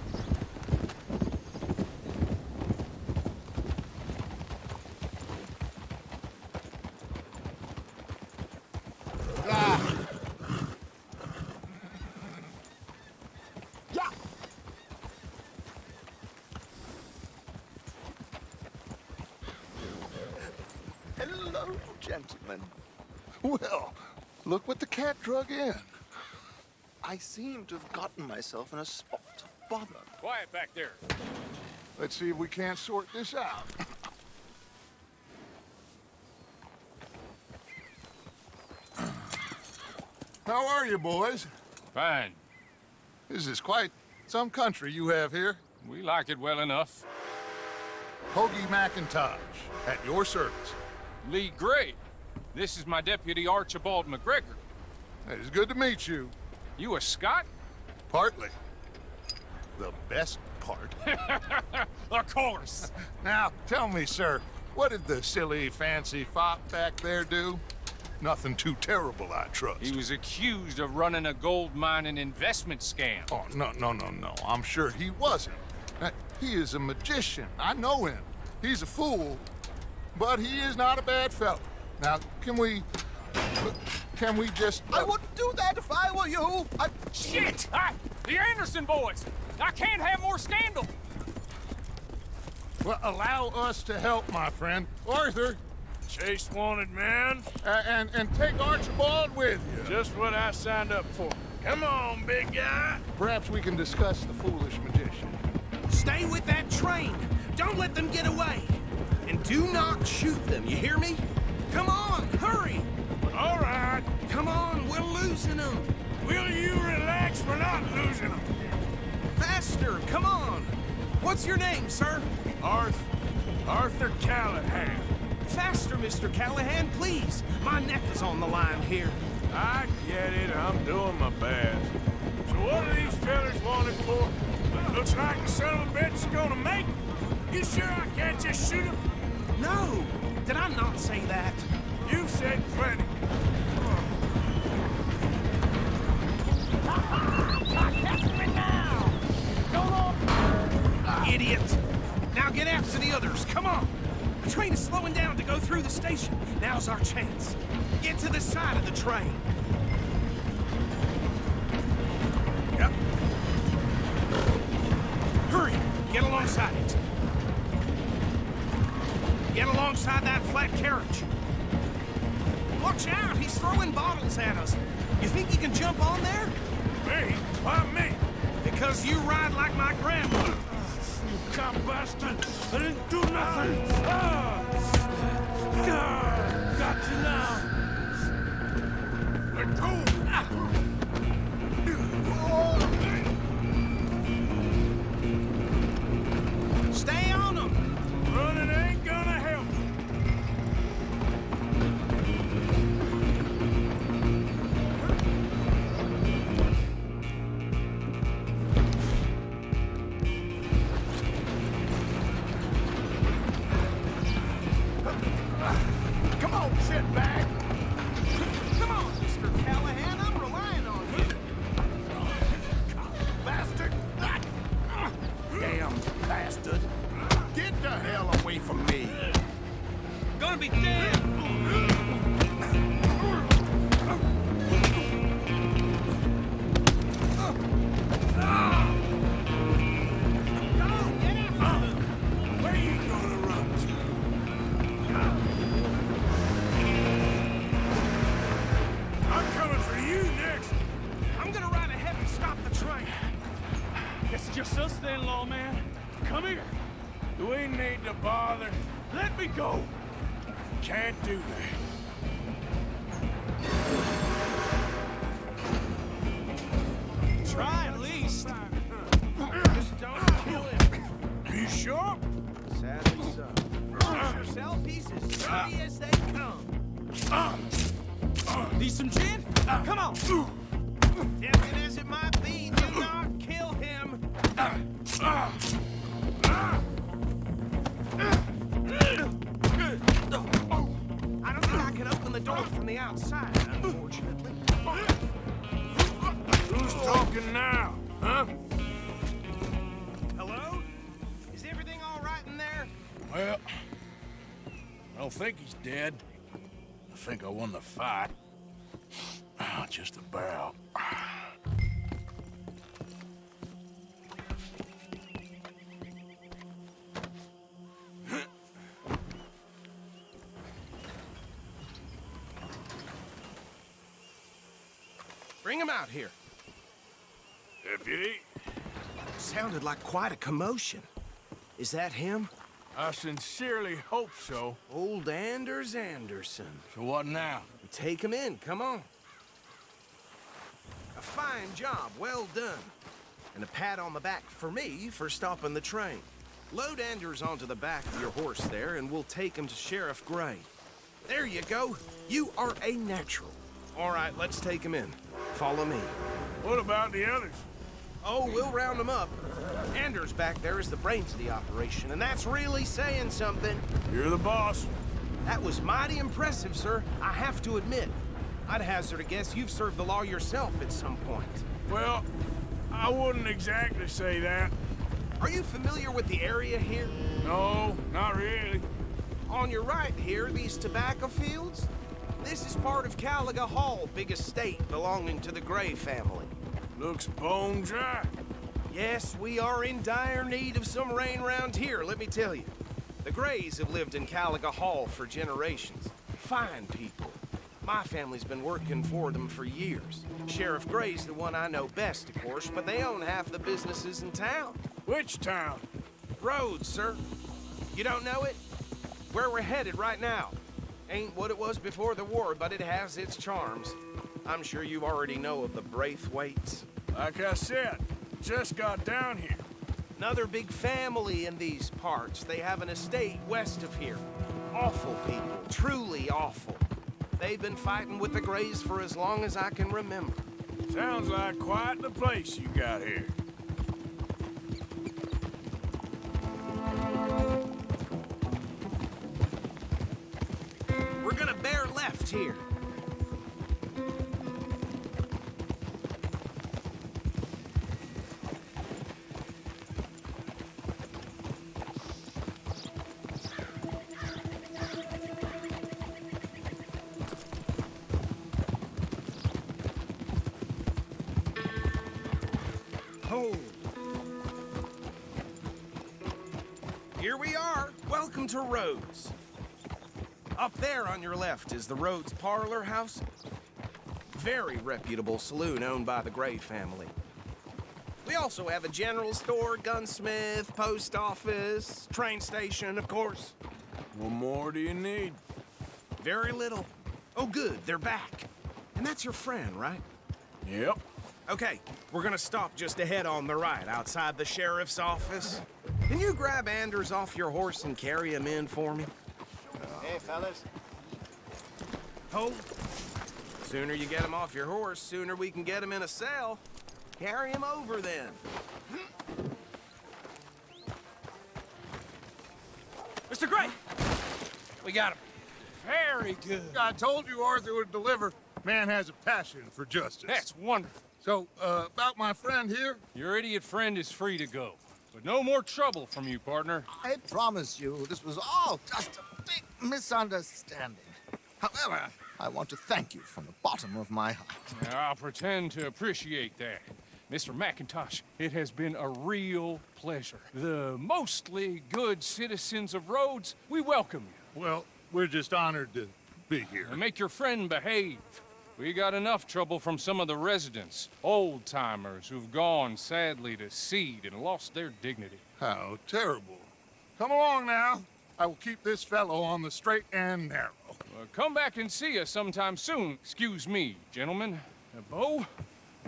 Hello, gentlemen. Well, look what the cat drug in. I seem to have gotten myself in a spot of bother. Quiet back there. Let's see if we can't sort this out. How are you, boys? Fine. This is quite some country you have here. We like it well enough. Hoagie McIntosh, at your service. Lee Gray. This is my deputy Archibald McGregor. It is good to meet you. You a Scot? Partly. The best part. Of course. Now, tell me, sir, what did the silly, fancy fop back there do? Nothing too terrible, I trust. He was accused of running a gold mining investment scam. Oh, no. I'm sure he wasn't. He is a magician. I know him. He's a fool, but he is not a bad fellow. Now, can we just... I wouldn't do that if I were you. Shit! The Anderson boys! I can't have more scandal! Well, allow us to help, my friend. Arthur! Chase wanted man. And take Archibald with you. Just what I signed up for. Come on, big guy. Perhaps we can discuss the foolish magician. Stay with that train. Don't let them get away. And do not shoot them, you hear me? Come on, hurry! All right. Come on, we're losing them. Will you relax? We're not losing them. Faster, come on. What's your name, sir? Arthur Callahan. Faster, Mr. Callahan, please. My neck is on the line here. I get it. I'm doing my best. So what are these fellas wanted for? Looks like the son of a bitch is gonna make it. You sure I can't just shoot him? No. Did I not say that? You've said plenty. Idiot! Now get after the others, come on! The train is slowing down to go through the station. Now's our chance. Get to the side of the train. Yep. Hurry! Get alongside it. Get alongside that flat carriage. Watch out! He's throwing bottles at us. You think you can jump on there? Me? Why me? Because So you ride like my grandmother. You cop bastard! I didn't do nothing! Got you now! Let go! Stay on them! Running ain't gonna help. Come on, shitbag! Come on, Mr. Callahan, I'm relying on you! Bastard! Damn bastard! Get the hell away from me! Gonna be dead! Where you gonna run to? I'm coming for you next! I'm gonna ride ahead and stop the train! Guess it's just us then, lawman. Come here! Do we need to bother? Let me go! Can't do that. Try at least! Just don't kill him! You sure? Sadly so. Yourself, he's as dirty as they come. Need some gin? Come on! Tempting as it might be, do not kill him! I don't think I can open the door from the outside, unfortunately. Who's talking now, huh? Hello? Is everything all right in there? Well, I don't think he's dead. I think I won the fight. Just about. Bring him out here. Deputy? Sounded like quite a commotion. Is that him? I sincerely hope so. Old Anders Anderson. So what now? Take him in, come on. A fine job, well done. And a pat on the back for me for stopping the train. Load Anders onto the back of your horse there, and we'll take him to Sheriff Gray. There you go. You are a natural. All right, let's take him in. Follow me. What about the others? Oh, we'll round them up. Anders back there is the brains of the operation, and that's really saying something. You're the boss. That was mighty impressive, sir. I have to admit. I'd hazard a guess you've served the law yourself at some point. Well, I wouldn't exactly say that. Are you familiar with the area here? No, not really. On your right here, these tobacco fields? This is part of Caliga Hall, big estate belonging to the Gray family. Looks bone dry. Yes, we are in dire need of some rain round here, let me tell you. The Grays have lived in Caliga Hall for generations. Fine people. My family's been working for them for years. Sheriff Gray's the one I know best, of course, but they own half the businesses in town. Which town? Rhodes, sir. You don't know it? Where we're headed right now. Ain't what it was before the war, but it has its charms. I'm sure you already know of the Braithwaites. Like I said, just got down here. Another big family in these parts. They have an estate west of here. Awful people, truly awful. They've been fighting with the Grays for as long as I can remember. Sounds like quite the place you got here. We're gonna bear left here. Oh. Here we are. Welcome to Rhodes. Up there on your left is the Rhodes Parlor House. Very reputable saloon owned by the Gray family. We also have a general store, gunsmith, post office, train station, of course. What more do you need? Very little. Oh, good, they're back. And that's your friend, right? Yep. Okay, we're gonna stop just ahead on the right, outside the sheriff's office. Can you grab Anders off your horse and carry him in for me? Hey, fellas. Hold. Sooner you get him off your horse, sooner we can get him in a cell. Carry him over, then. Mr. Gray! We got him. Very good. I told you Arthur would deliver. Man has a passion for justice. That's wonderful. So, about my friend here? Your idiot friend is free to go. But no more trouble from you, partner. I promise you, this was all just a big misunderstanding. However, I want to thank you from the bottom of my heart. I'll pretend to appreciate that. Mr. McIntosh, it has been a real pleasure. The mostly good citizens of Rhodes, we welcome you. Well, we're just honored to be here. And make your friend behave. We got enough trouble from some of the residents, old-timers who've gone, sadly, to seed and lost their dignity. How terrible. Come along now. I will keep this fellow on the straight and narrow. Come back and see us sometime soon. Excuse me, gentlemen. Bo,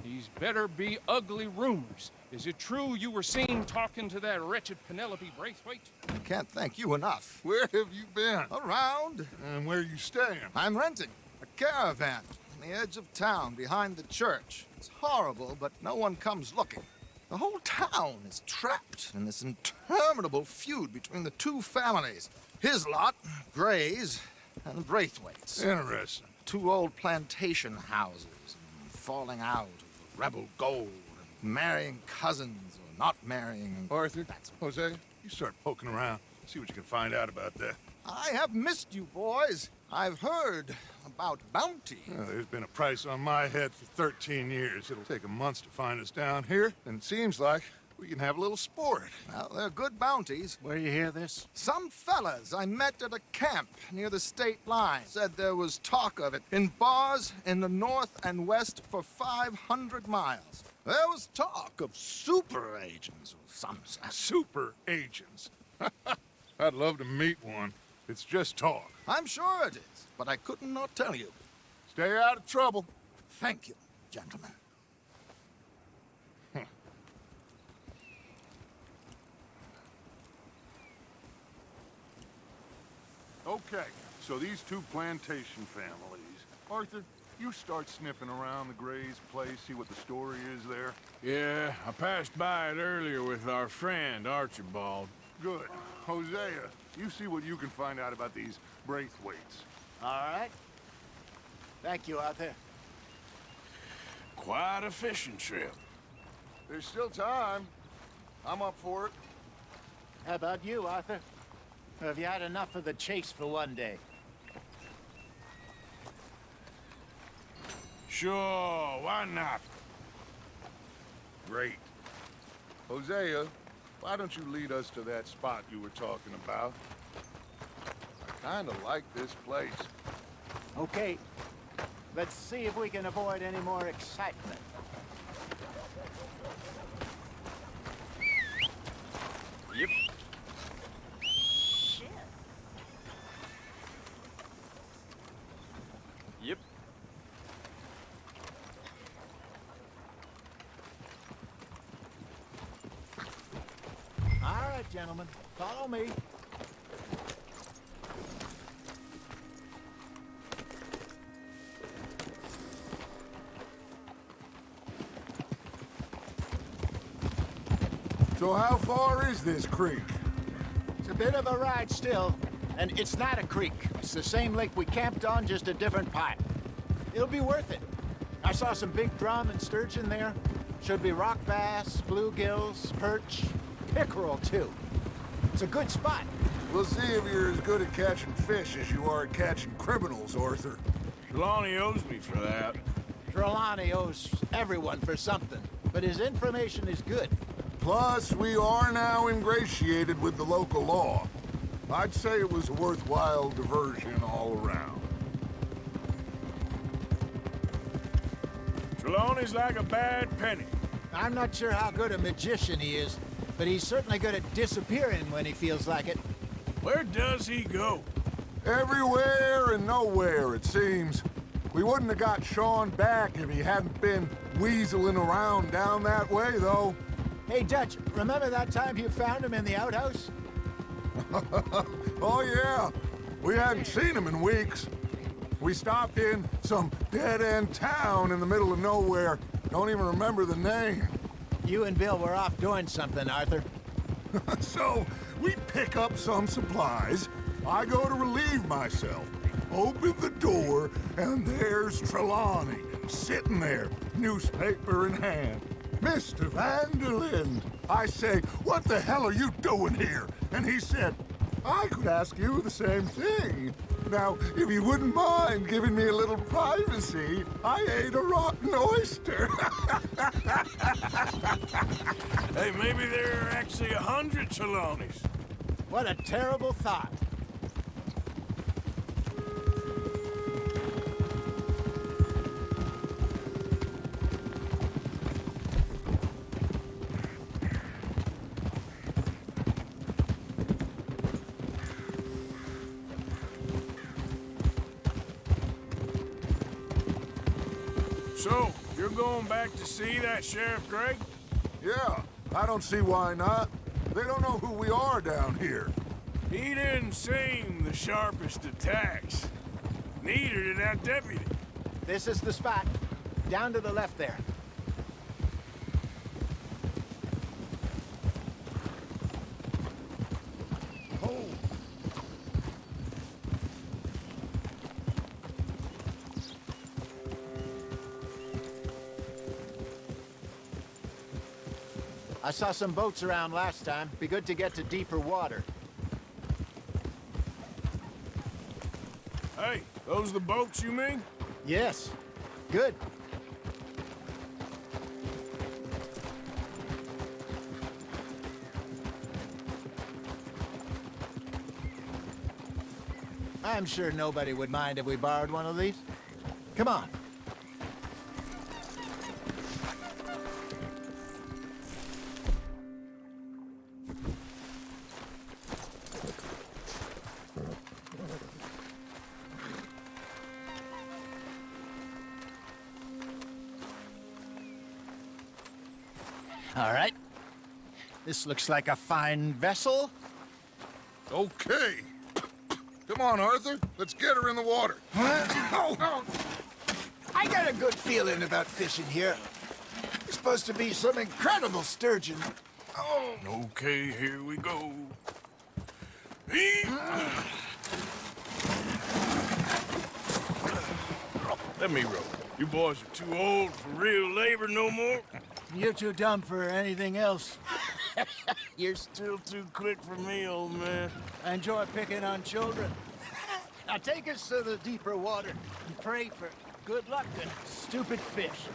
these better be ugly rumors. Is it true you were seen talking to that wretched Penelope Braithwaite? I can't thank you enough. Where have you been? Around. And where are you staying? I'm renting a caravan on the edge of town behind the church. It's horrible, but no one comes looking. The whole town is trapped in this interminable feud between the two families. His lot, Gray's, and Braithwaite's. Interesting. Two old plantation houses, and falling out of the rebel gold, and marrying cousins or not marrying. And Arthur, Jose, you start poking around. See what you can find out about that. I have missed you, boys. I've heard about bounty. Well, there's been a price on my head for 13 years. It'll take a month to find us down here, and it seems like we can have a little sport. Well, they're good bounties. Where you hear this? Some fellas I met at a camp near the state line said there was talk of it in bars in the north and west for 500 miles. There was talk of super agents of some sort. Super agents? I'd love to meet one. It's just talk. I'm sure it is, but I couldn't not tell you. Stay out of trouble. Thank you, gentlemen. Okay, so these two plantation families. Arthur, you start sniffing around the Gray's place, see what the story is there. Yeah, I passed by it earlier with our friend, Archibald. Good. Hosea, you see what you can find out about these Braithwaites. All right. Thank you, Arthur. Quite a fishing trip. There's still time. I'm up for it. How about you, Arthur? Or have you had enough of the chase for one day? Sure, why not? Great. Hosea, why don't you lead us to that spot you were talking about? I kinda like this place. Okay. Let's see if we can avoid any more excitement. Yep. Yep. All right, gentlemen. Follow me. So how far is this creek? It's a bit of a ride still, and it's not a creek. It's the same lake we camped on, just a different part. It'll be worth it. I saw some big drum and sturgeon there. Should be rock bass, bluegills, perch, pickerel too. It's a good spot. We'll see if you're as good at catching fish as you are at catching criminals, Arthur. Trelawney owes me for that. Trelawney owes everyone for something, but his information is good. Plus, we are now ingratiated with the local law. I'd say it was a worthwhile diversion all around. Trelawney's like a bad penny. I'm not sure how good a magician he is, but he's certainly good at disappearing when he feels like it. Where does he go? Everywhere and nowhere, it seems. We wouldn't have got Sean back if he hadn't been weaseling around down that way, though. Hey, Dutch, remember that time you found him in the outhouse? Oh, yeah. We hadn't seen him in weeks. We stopped in some dead-end town in the middle of nowhere. Don't even remember the name. You and Bill were off doing something, Arthur. So, we pick up some supplies. I go to relieve myself. Open the door, and there's Trelawney, sitting there, newspaper in hand. Mr. Vanderlyn. I say, what the hell are you doing here? And he said, I could ask you the same thing. Now, if you wouldn't mind giving me a little privacy, I ate a rotten oyster. Hey, maybe there are actually 100 Trelawneys. What a terrible thought. So, you're going back to see that Sheriff Gregg? Yeah, I don't see why not. They don't know who we are down here. He didn't seem the sharpest attacks. Neither did that deputy. This is the spot. Down to the left there. I saw some boats around last time. Be good to get to deeper water. Hey, those the boats you mean? Yes. Good. I'm sure nobody would mind if we borrowed one of these. Come on. All right. This looks like a fine vessel. Okay. Come on, Arthur. Let's get her in the water. Oh. I got a good feeling about fishing here. It's supposed to be some incredible sturgeon. Oh. Okay, here we go. Let me row. You boys are too old for real labor no more. You're too dumb for anything else. You're still too quick for me, old man. I enjoy picking on children. Now take us to the deeper water and pray for good luck and stupid fish.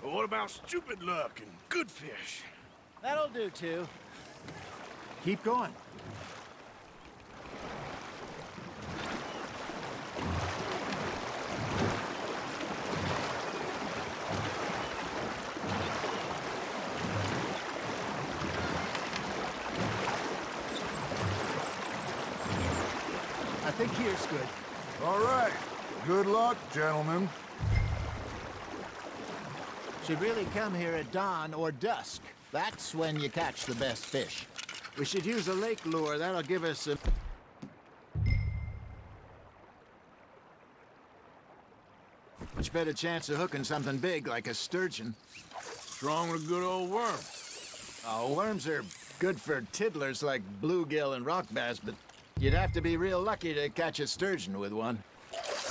But what about stupid luck and good fish? That'll do, too. Keep going. I think here's good. All right. Good luck, gentlemen. Should really come here at dawn or dusk. That's when you catch the best fish. We should use a lake lure. That'll give us a... much better chance of hooking something big like a sturgeon. Strong with a good old worm. Oh, worms are good for tiddlers like bluegill and rock bass, but you'd have to be real lucky to catch a sturgeon with one.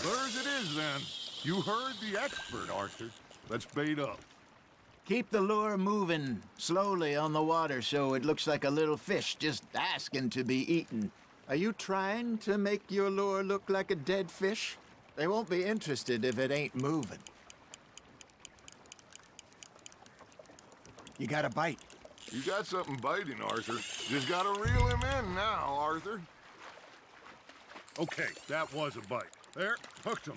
Where's it is, then? You heard the expert, Arthur. Let's bait up. Keep the lure moving slowly on the water so it looks like a little fish just asking to be eaten. Are you trying to make your lure look like a dead fish? They won't be interested if it ain't moving. You got a bite. You got something biting, Arthur. Just gotta reel him in now, Arthur. Okay, that was a bite. There, hooked him.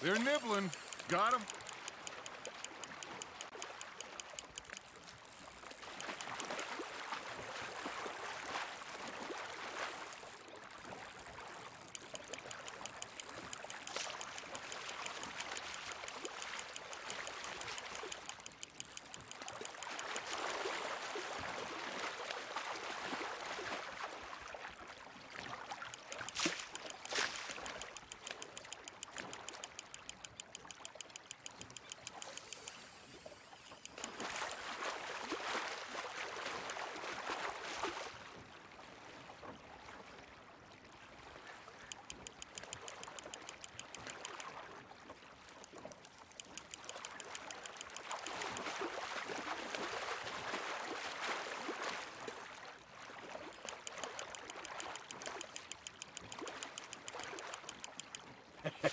They're nibbling. Got 'em?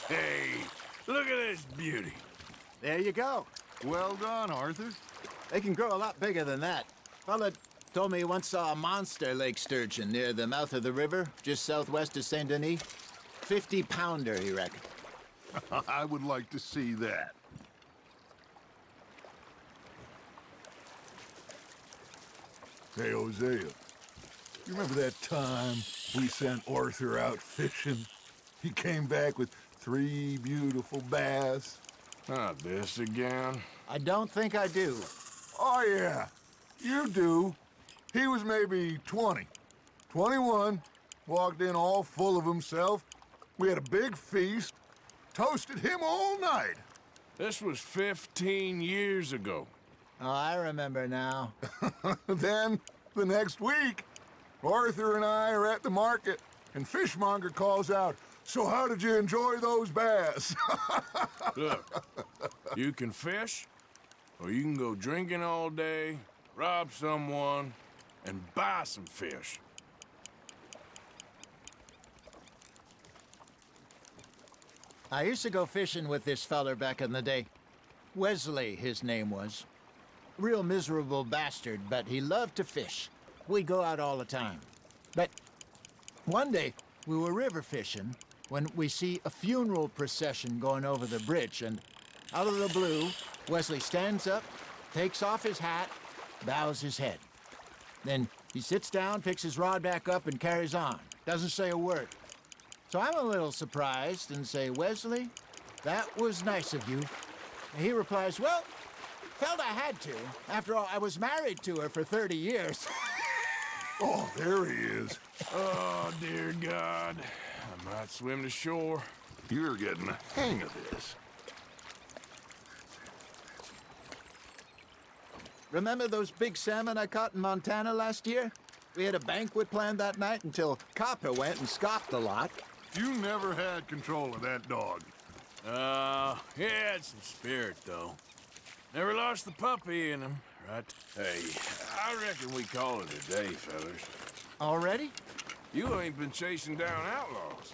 Hey, look at this beauty. There you go. Well done, Arthur. They can grow a lot bigger than that. Fella told me he once saw a monster lake sturgeon near the mouth of the river, just southwest of Saint Denis. 50-pounder, he reckoned. I would like to see that. Hey, Hosea, you remember that time we sent Arthur out fishing? He came back with 3 beautiful bass. Not this again. I don't think I do. Oh, yeah, you do. He was maybe 20, 21, walked in all full of himself. We had a big feast, toasted him all night. This was 15 years ago. Oh, I remember now. Then, the next week, Arthur and I are at the market, and Fishmonger calls out, "So how did you enjoy those bass?" Look, you can fish, or you can go drinking all day, rob someone, and buy some fish. I used to go fishing with this feller back in the day. Wesley, his name was. Real miserable bastard, but he loved to fish. We'd go out all the time. But one day, we were river fishing when we see a funeral procession going over the bridge, and out of the blue, Wesley stands up, takes off his hat, bows his head. Then he sits down, picks his rod back up, and carries on. Doesn't say a word. So I'm a little surprised and say, "Wesley, that was nice of you." And he replies, "Well, felt I had to. After all, I was married to her for 30 years. Oh, there he is. Oh, dear God. I might swim to shore. You're getting the hang of this. Remember those big salmon I caught in Montana last year? We had a banquet planned that night until Copper went and scoffed a lot. You never had control of that dog. He had some spirit, though. Never lost the puppy in him, right? Hey, I reckon we call it a day, fellas. Already? You ain't been chasing down outlaws.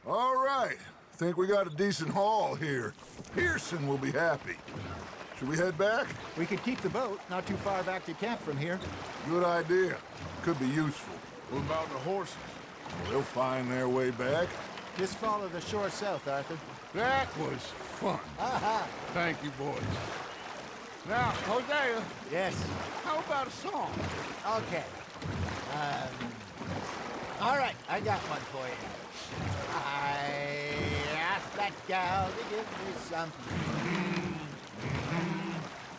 All right. Think we got a decent haul here. Pearson will be happy. Should we head back? We could keep the boat not too far back to camp from here. Good idea. Could be useful. What about the horses? Well, they'll find their way back. Just follow the shore south, Arthur. That was fun. Aha! Thank you, boys. Now, Hosea. Yes. How about a song? Okay. All right, I got one for you. I asked that gal to give me some.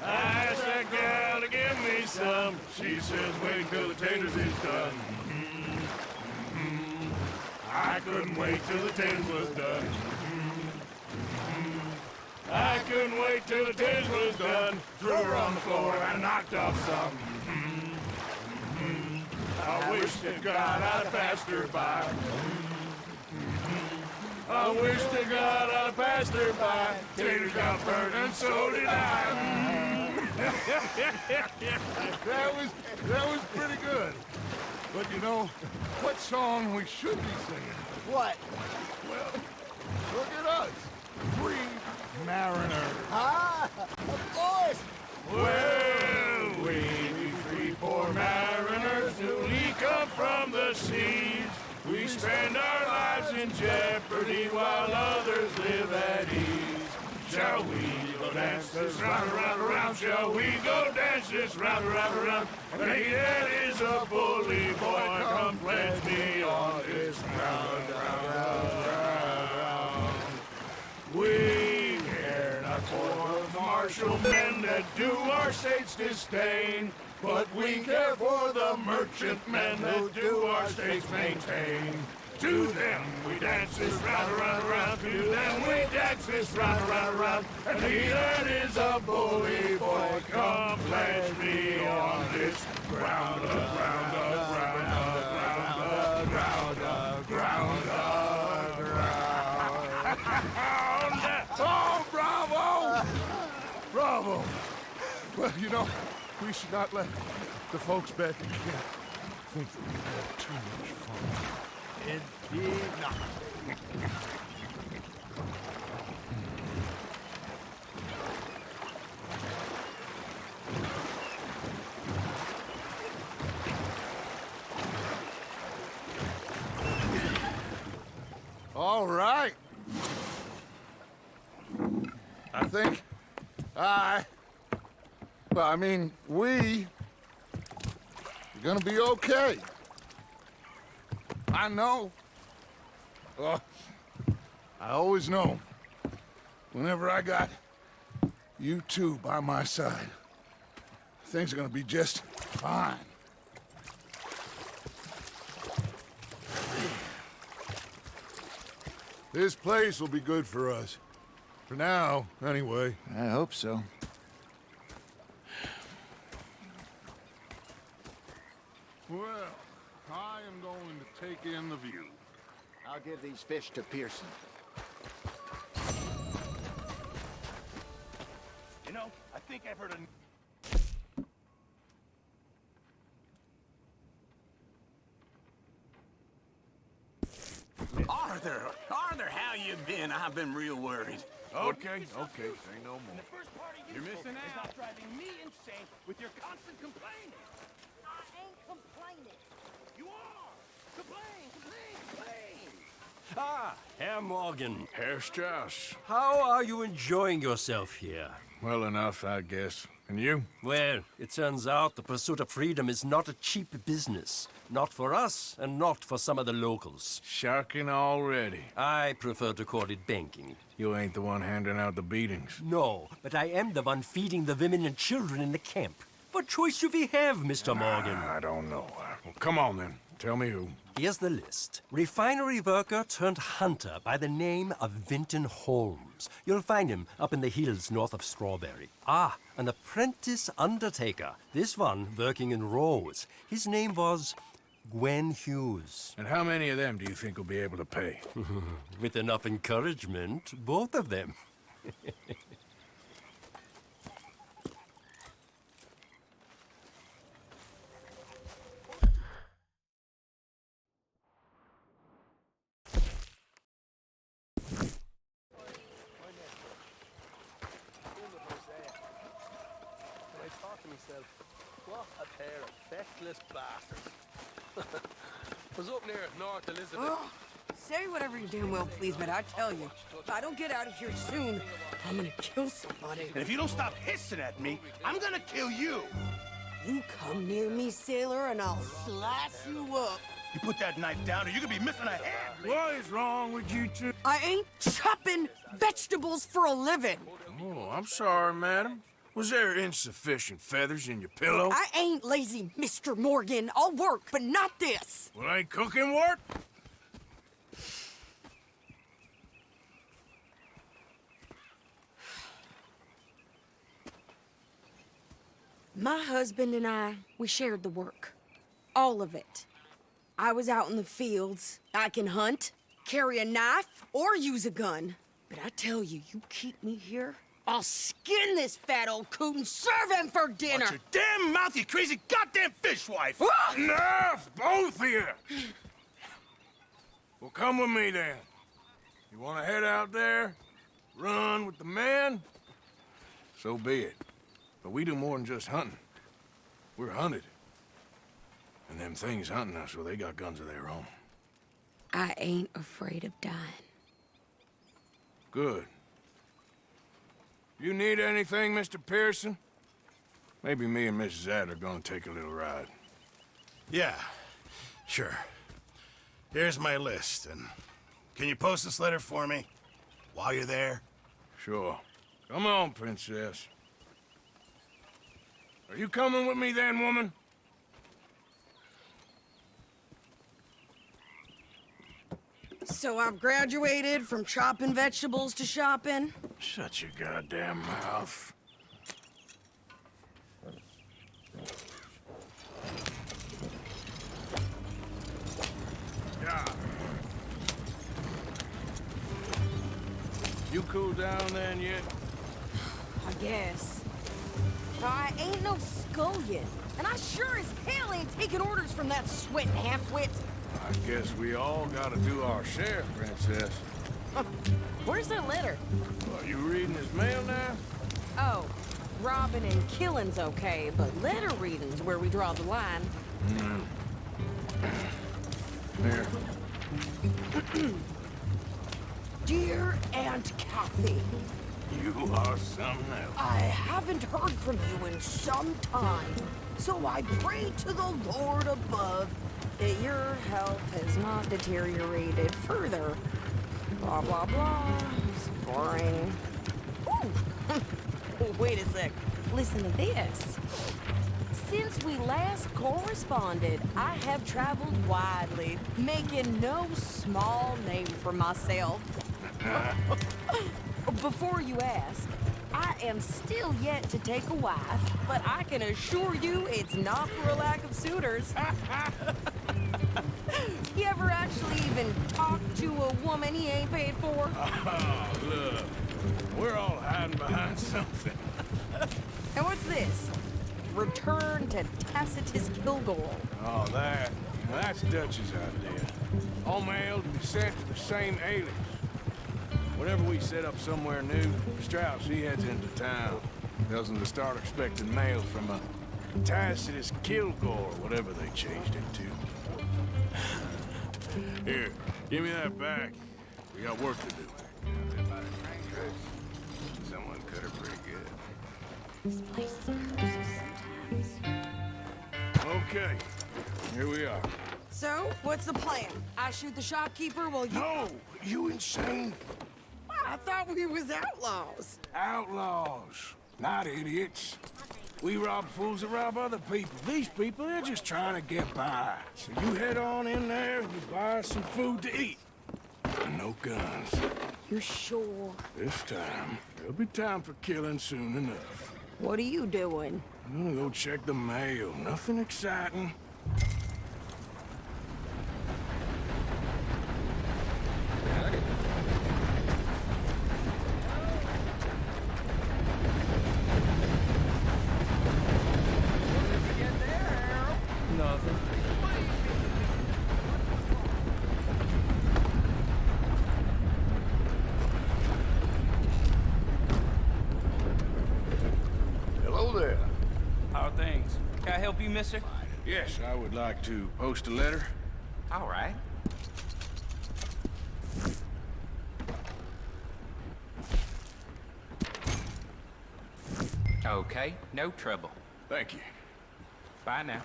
I asked that gal to give me some. She says, wait till the taters is done. I couldn't wait till the taters was done. I couldn't wait till the taters was done. Threw her on the floor and knocked off some. I wish to God I'd have passed her by. I wish to God I'd have passed her by. Taters got burned and so did I. That was pretty good. But you know, what song we should be singing? What? Well, look at us. Free mariners. Ah, of course. Well, we three poor mariners newly come from the seas. We spend our lives in jeopardy while others Shall we go dance this round, around, around? Shall we go dance this round, around, around? Hey, that is a bully boy. Come pledge me on this ground, round. We care not for the martial men that do our state's disdain, but we care for the merchant men that do our state's maintain. To them we dance this round, around, around. To them we dance this round, around, around. And he that is a bully boy, come pledge me on this ground, ground, ground, ground, ground, ground, ground. Oh, bravo! Bravo! Well, you know, we should not let the folks back in camp think that we had too much fun. Indeed not. All right. I think we are gonna be okay. I know. Oh, I always know. Whenever I got you two by my side, things are gonna be just fine. This place will be good for us. For now, anyway. I hope so. Well, I am going to take in the view. I'll give these fish to Pearson. You know, I think I've heard a... Arthur, how you been? I've been real worried. Okay, say no more. The first part of You're missing is out. not driving me insane with your constant complaining. I ain't complaining. You are! Complain, complain, complain! Ah, Herr Morgan. Herr Strauss. How are you enjoying yourself here? Well enough, I guess. And you? Well, it turns out the pursuit of freedom is not a cheap business. Not for us, and not for some of the locals. Sharking already. I prefer to call it banking. You ain't the one handing out the beatings. No, but I am the one feeding the women and children in the camp. What choice do we have, Mr. Morgan? I don't know. Well, come on then. Tell me who. Here's the list. Refinery worker turned hunter by the name of Vinton Holmes. You'll find him up in the hills north of Strawberry. Ah, an apprentice undertaker. This one working in Rose. His name was Gwen Hughes. And how many of them do you think will be able to pay? With enough encouragement, both of them. What a pair of feckless bastards. Was up near North Elizabeth. Oh, say whatever you damn well please, but I tell you, if I don't get out of here soon, I'm gonna kill somebody. And if you don't stop hissing at me, I'm gonna kill you! You come near me, sailor, and I'll slice you up. You put that knife down or you're gonna be missing a hand! What is wrong with you two? I ain't chopping vegetables for a living. Oh, I'm sorry, madam. Was there insufficient feathers in your pillow? I ain't lazy, Mr. Morgan. I'll work, but not this. Well, ain't cooking work? My husband and I, we shared the work. All of it. I was out in the fields. I can hunt, carry a knife, or use a gun. But I tell you, you keep me here, I'll skin this fat old coot and serve him for dinner! Watch your damn mouth, you crazy goddamn fishwife! Enough, both of you! Well, come with me then. You want to head out there, run with the men? So be it. But we do more than just hunting. We're hunted. And them things hunting us, well, they got guns of their own. I ain't afraid of dying. Good. You need anything, Mr. Pearson? Maybe me and Mrs. Ed are gonna take a little ride. Yeah, sure. Here's my list, and can you post this letter for me while you're there? Sure. Come on, Princess. Are you coming with me then, woman? So I've graduated from chopping vegetables to shopping? Shut your goddamn mouth. Yeah. You cool down then yet? I guess. I ain't no scullion, and I sure as hell ain't taking orders from that sweating half-wit. I guess we all gotta do our share, Princess. Where's that letter? Are you reading his mail now? Oh, robbing and killing's okay, but letter reading's where we draw the line. Here. Dear Aunt Kathy, You are something else. I haven't heard from you in some time, so I pray to the Lord above that your health has not deteriorated further. Blah, blah, blah. It's boring. Ooh. Wait a sec. Listen to this. Since we last corresponded, I have traveled widely, making no small name for myself. Before you ask, I am still yet to take a wife, but I can assure you it's not for a lack of suitors. You ever actually even talk to a woman he ain't paid for? Oh, look. We're all hiding behind something. And what's this? Return to Tacitus Kilgore. Oh, that. That's Dutch's idea. All mail to be sent to the same alias. Whenever we set up somewhere new, Strauss, he heads into town. Tells them to start expecting mail from a Tacitus Kilgore, whatever they changed it to. Here, give me that back. We got work to do. Someone cut her pretty good. Okay, here we are. So, what's the plan? I shoot the shopkeeper while you... No! You insane? I thought we was outlaws. Outlaws, not idiots. We rob fools that rob other people. These people, they're just trying to get by. So you head on in there and you buy us some food to eat. And no guns. You sure? This time, there'll be time for killing soon enough. What are you doing? I'm gonna go check the mail. Nothing exciting. Nothing. Hello there. How are things? Can I help you, mister? Yes, I would like to post a letter. All right. Okay, no trouble. Thank you. Bye now.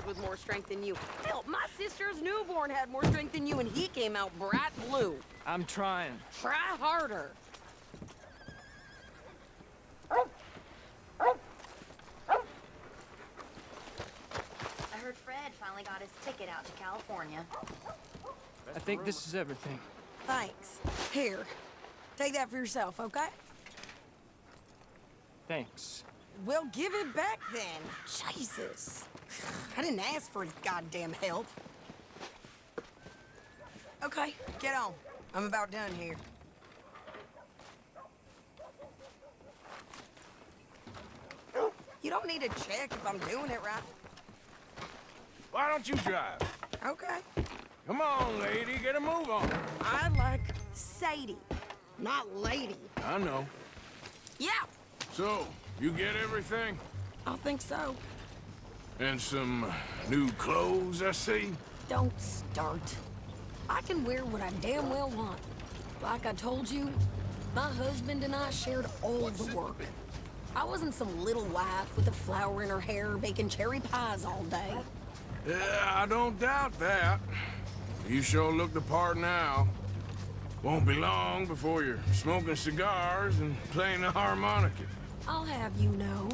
With more strength than you. Hell, my sister's newborn had more strength than you, and he came out bright blue. I'm trying. Try harder. I heard Fred finally got his ticket out to California. I think this is everything. Thanks. Here, take that for yourself, okay? Thanks. Well, give it back then. Jesus. I didn't ask for his goddamn help. Okay, get on. I'm about done here. You don't need to check if I'm doing it right. Why don't you drive? Okay. Come on, lady, get a move on. I like Sadie, not lady. I know. Yeah, So, you get everything? I think so. And some new clothes, I see? Don't start. I can wear what I damn well want. Like I told you, my husband and I shared all the work. I wasn't some little wife with a flower in her hair baking cherry pies all day. Yeah, I don't doubt that. You sure look the part now. Won't be long before you're smoking cigars and playing the harmonica. I'll have you know,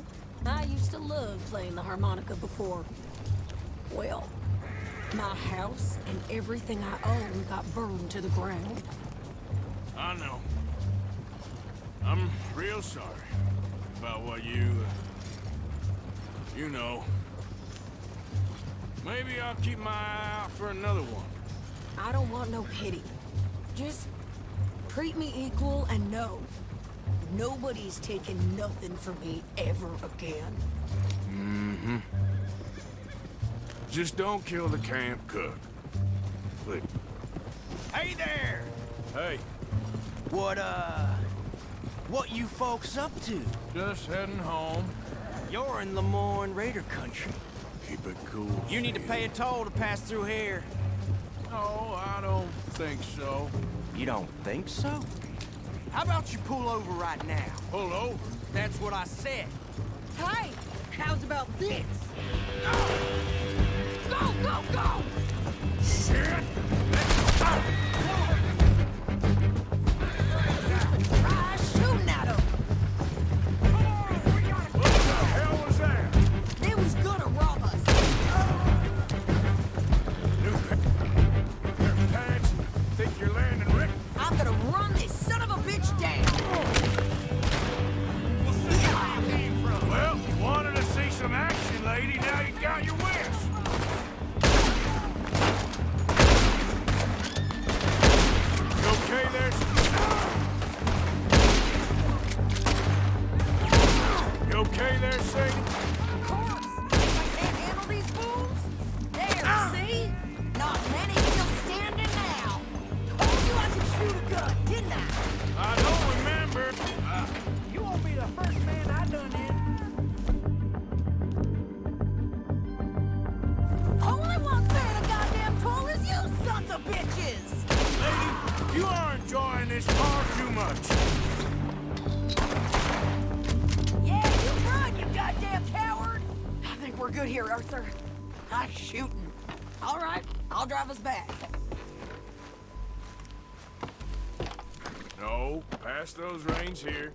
I used to love playing the harmonica before. Well, my house and everything I own got burned to the ground. I know. I'm real sorry about what you know. Maybe I'll keep my eye out for another one. I don't want no pity. Just treat me equal and know nobody's taking nothing from me ever again. Mm-hmm. Just don't kill the camp cook. Look. Hey there! Hey. What you folks up to? Just heading home. You're in Lemoyne Raider country. Keep it cool. You need to pay a toll to pass through here. No, I don't think so. You don't think so? How about you pull over right now? Pull over? That's what I said. Hey, how's about this? Go, go, go! Shit! Try shooting at him. What the hell was that? They was gonna rob us. New pants? Think you're landing, Rick? I'm gonna run this son of a bitch down. Well, you wanted to see some action, lady. Now you got your wish. You okay there? You okay there, Sadie? Of course. I can't handle these fools. There, see? Not many still standing now. Told you I could shoot a gun, didn't I? I don't remember. You won't be the first man I done hit. Only one fan of goddamn toll is you sons of bitches! Lady, you are enjoying this far too much. Yeah, you run, you goddamn coward! I think we're good here, Arthur. I'm shooting. All right, I'll drive us back. No, pass those reins here.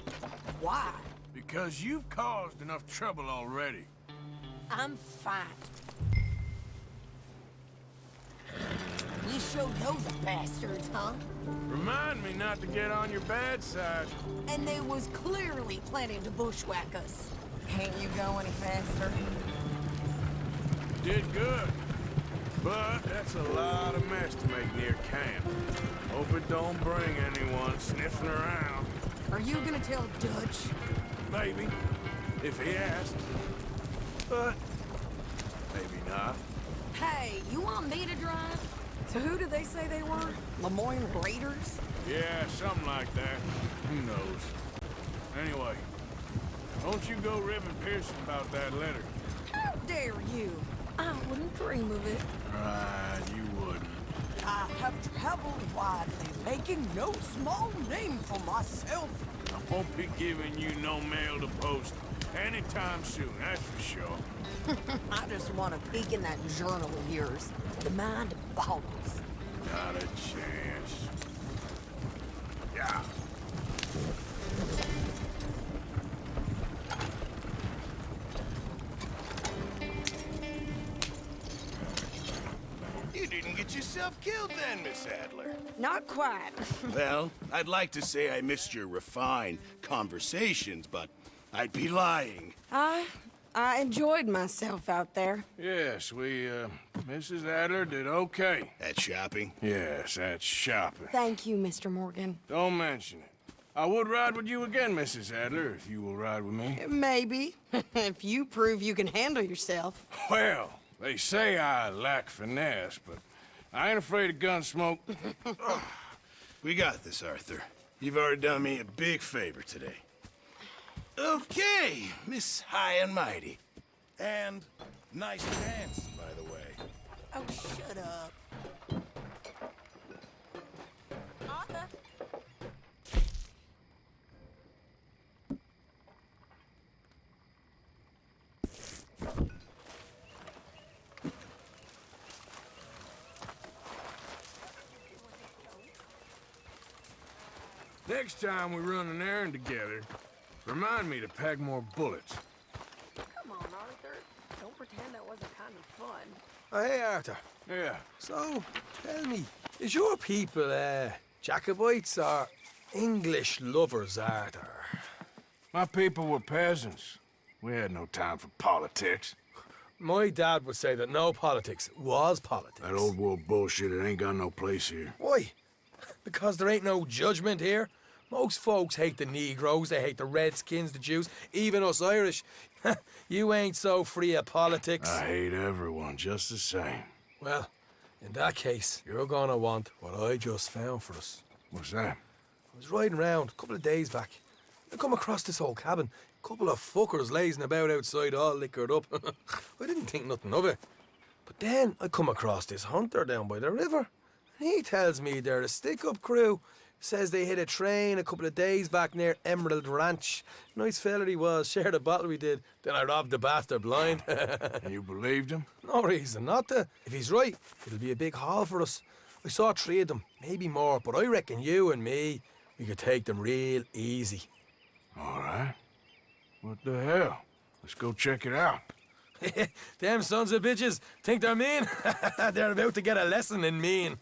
Why? Because you've caused enough trouble already. I'm fine. We showed those bastards, huh? Remind me not to get on your bad side. And they was clearly planning to bushwhack us. Can't you go any faster? Did good. But that's a lot of mess to make near camp. Hope it don't bring anyone sniffing around. Are you gonna tell Dutch? Maybe, if he asks. But maybe not. Hey, you want me to drive? So who did they say they were? Lemoyne Raiders? Yeah, something like that. Who knows? Anyway, don't you go ribbing Pearson about that letter. How dare you? I wouldn't dream of it. Right, you wouldn't. I have traveled widely, making no small name for myself. I won't be giving you no mail to post anytime soon, that's for sure. I just want to peek in that journal of yours. The mind boggles. Not a chance. Yeah. You didn't get yourself killed then, Miss Adler. Not quite. Well, I'd like to say I missed your refined conversations, but I'd be lying. I enjoyed myself out there. Yes, Mrs. Adler did okay. At shopping? Yes, that's shopping. Thank you, Mr. Morgan. Don't mention it. I would ride with you again, Mrs. Adler, if you will ride with me. Maybe. If you prove you can handle yourself. Well, they say I lack finesse, but I ain't afraid of gun smoke. We got this, Arthur. You've already done me a big favor today. Okay, Miss High and Mighty. And nice dance, by the way. Oh, shut up. Arthur? Next time we run an errand together, remind me to pack more bullets. Come on, Arthur. Don't pretend that wasn't kind of fun. Oh, hey, Arthur. Yeah. So, tell me, is your people, Jacobites or English lovers, Arthur? My people were peasants. We had no time for politics. My dad would say that no politics was politics. That old world bullshit, it ain't got no place here. Why? Because there ain't no judgment here. Most folks hate the Negroes, they hate the Redskins, the Jews, even us Irish. You ain't so free of politics. I hate everyone just the same. Well, in that case, you're gonna want what I just found for us. What's that? I was riding around a couple of days back. I come across this old cabin. A couple of fuckers lazing about outside all liquored up. I didn't think nothing of it. But then I come across this hunter down by the river. He tells me they're a stick-up crew. Says they hit a train a couple of days back near Emerald Ranch. Nice fella he was, shared a bottle we did. Then I robbed the bastard blind. You believed him? No reason not to. If he's right, it'll be a big haul for us. I saw 3 of them, maybe more, but I reckon you and me, we could take them real easy. All right. What the hell? Let's go check it out. Them sons of bitches think they're mean. They're about to get a lesson in mean.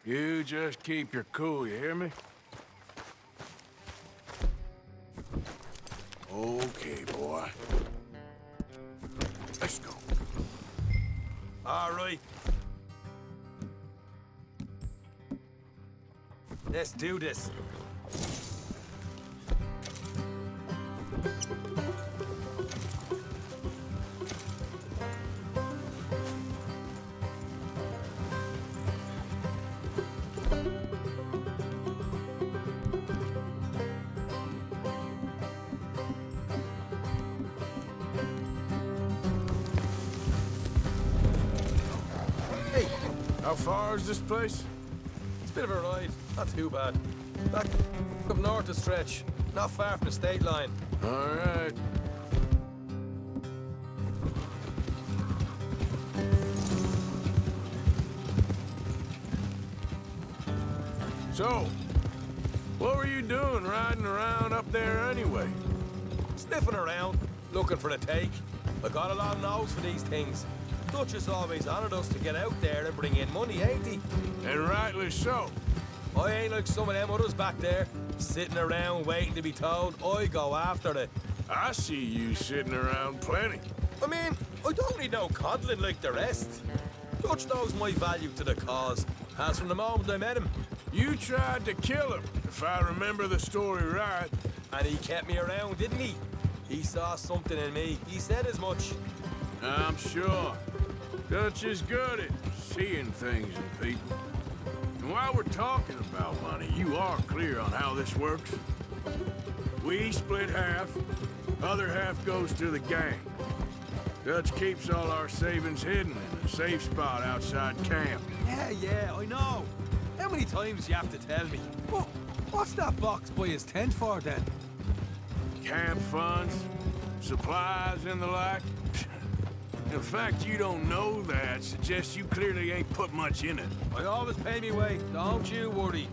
You just keep your cool, you hear me? Okay, boy. Let's go. All right. Let's do this. How far is this place? It's a bit of a ride, not too bad. Back up north a stretch, not far from the state line. All right. So, what were you doing riding around up there anyway? Sniffing around, looking for a take. I got a long nose for these things. Dutch has always honoured us to get out there and bring in money, ain't he? And rightly so. I ain't like some of them others back there, sitting around waiting to be told. I go after it. I see you sitting around plenty. I mean, I don't need no coddling like the rest. Dutch knows my value to the cause, as from the moment I met him. You tried to kill him, if I remember the story right. And he kept me around, didn't he? He saw something in me. He said as much. I'm sure. Dutch is good at seeing things in people. And while we're talking about money, you are clear on how this works? We split half, other half goes to the gang. Dutch keeps all our savings hidden in a safe spot outside camp. Yeah, I know. How many times do you have to tell me? What's that box by his tent for, then? Camp funds, supplies, and the like. The fact you don't know that suggests you clearly ain't put much in it. I always pay me way, don't you worry.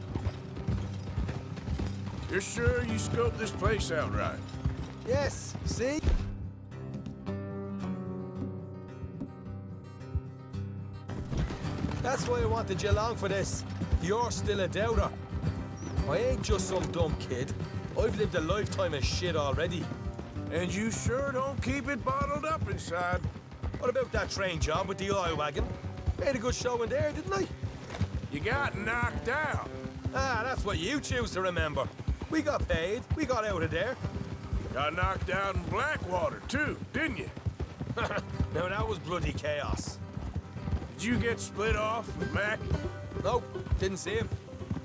You're sure you scoped this place out right? Yes, see? That's why I wanted you along for this. You're still a doubter. I ain't just some dumb kid. I've lived a lifetime of shit already. And you sure don't keep it bottled up inside. What about that train job with the oil wagon? Made a good show in there, didn't I? You got knocked out. Ah, that's what you choose to remember. We got paid. We got out of there. Got knocked out in Blackwater, too, didn't you? Now, that was bloody chaos. Did you get split off with Mac? Nope, didn't see him.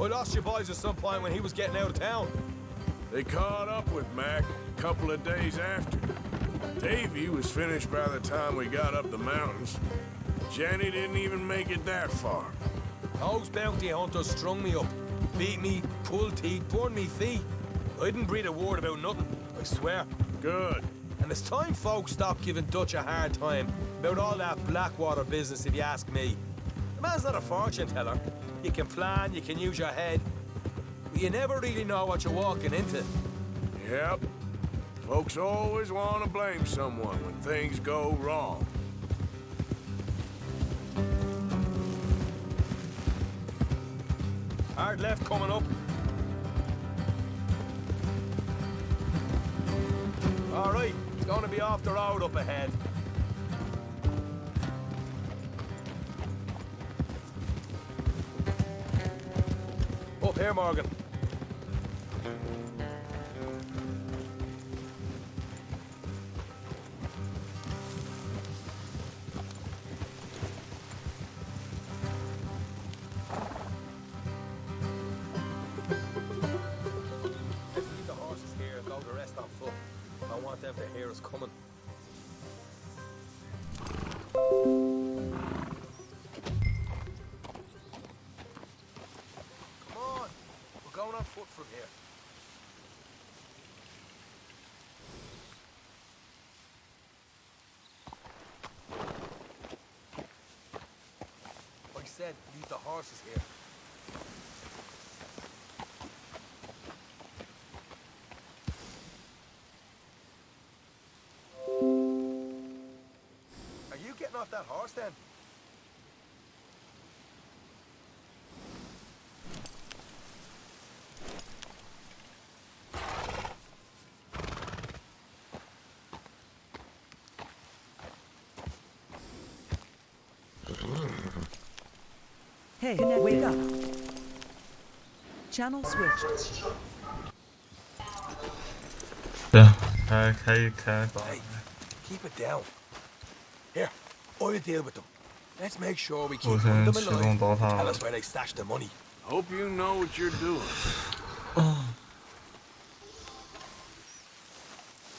I lost your boys at some point when he was getting out of town. They caught up with Mac a couple of days after. Davy was finished by the time we got up the mountains. Jenny didn't even make it that far. Those bounty hunters strung me up. Beat me, pulled teeth, burned me feet. I didn't breathe a word about nothing, I swear. Good. And it's time folks stopped giving Dutch a hard time about all that Blackwater business, if you ask me. The man's not a fortune teller. You can plan, you can use your head. But you never really know what you're walking into. Yep. Folks always want to blame someone when things go wrong. Hard left coming up. All right, it's going to be off the road up ahead. Up here, Morgan. Let's leave the horses here and go the rest on foot. I want them to hear us coming. Come on, we're going on foot from here. Like I said, leave the horses here. Are you getting off that horse then? Hey, wake up. Channel switched. Hey, keep it down. Here, I'll deal with them. Let's make sure we keep them alive. Tell us where they stashed the money. Hope you know what you're doing.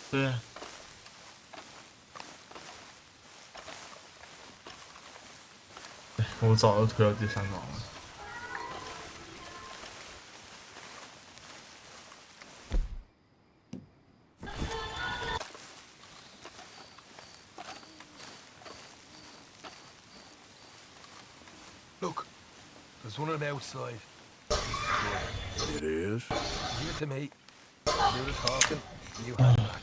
对。我早就推到第3章了。Look, there's one on the outside. It is? Give it to me. Do the talking, and you have it back.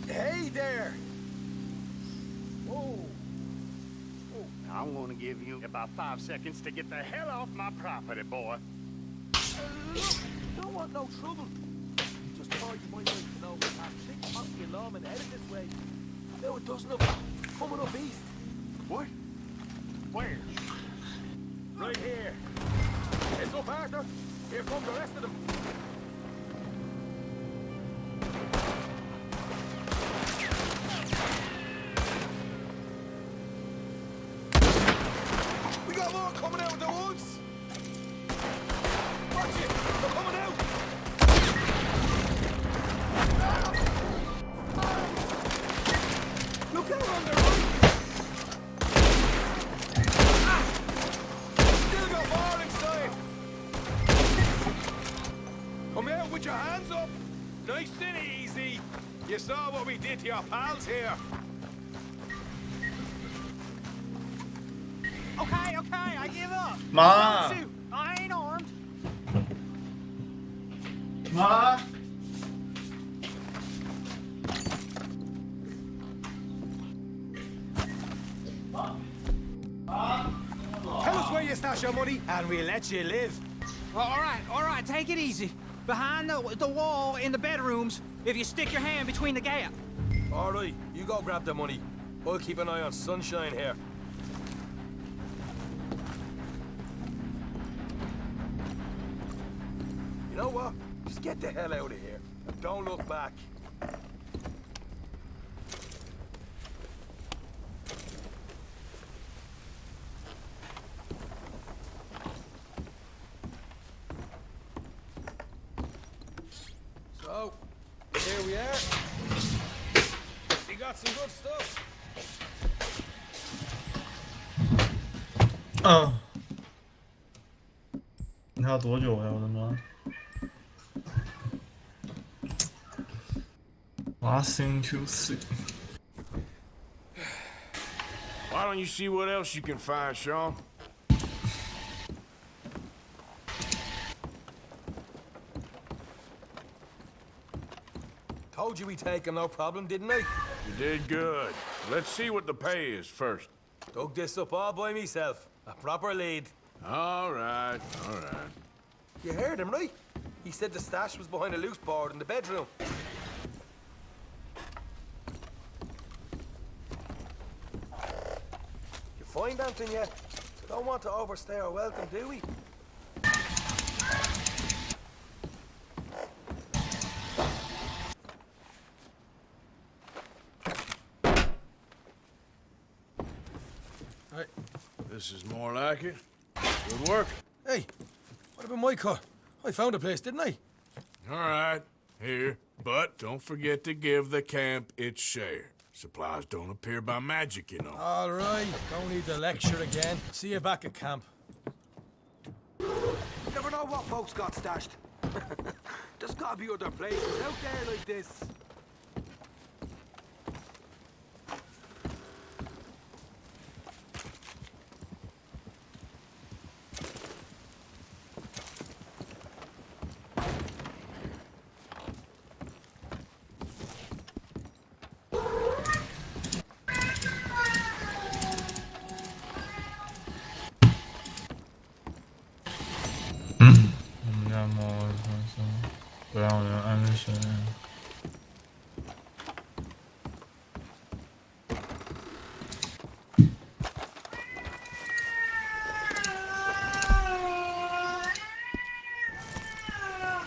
Hey there! Whoa. I'm gonna give you about 5 seconds to get the hell off my property, boy. Look, don't want no trouble. Just thought you might like to know we have 6 monkey lawmen headed this way. Now a dozen of them coming up east. What? Where? Right here. Heads up, Arthur. Here come the rest of them. We got more coming out of the woods. Watch it. They're coming out. Look out on the right. Still got more inside. Come out with your hands up. Nice and easy. You saw what we did to your pals here. Okay, I give up. Ma. Don't shoot. I ain't armed. Ma. Tell us where you stash your money, and we'll let you live. All right, take it easy. Behind the wall in the bedrooms, if you stick your hand between the gap. All right, you go grab the money. I'll keep an eye on Sunshine here. You know what? Just get the hell out of here. And don't look back. So, here we are. We got some good stuff. 你还要多久呀？我的妈 ！Last thing to see. Why don't you see what else you can find, Sean? Told you we'd take him, no problem, didn't I? You did good. Let's see what the pay is first. Dug this up all by myself. A proper lead. All right, all right. You heard him, right? He said the stash was behind a loose board in the bedroom. You find anything yet? We don't want to overstay our welcome, do we? This is more like it. Good work. Hey, what about my car? I found a place, didn't I? All right, here. But don't forget to give the camp its share. Supplies don't appear by magic, you know. All right, don't need the lecture again. See you back at camp. Never know what folks got stashed. There's gotta be other places out there like this.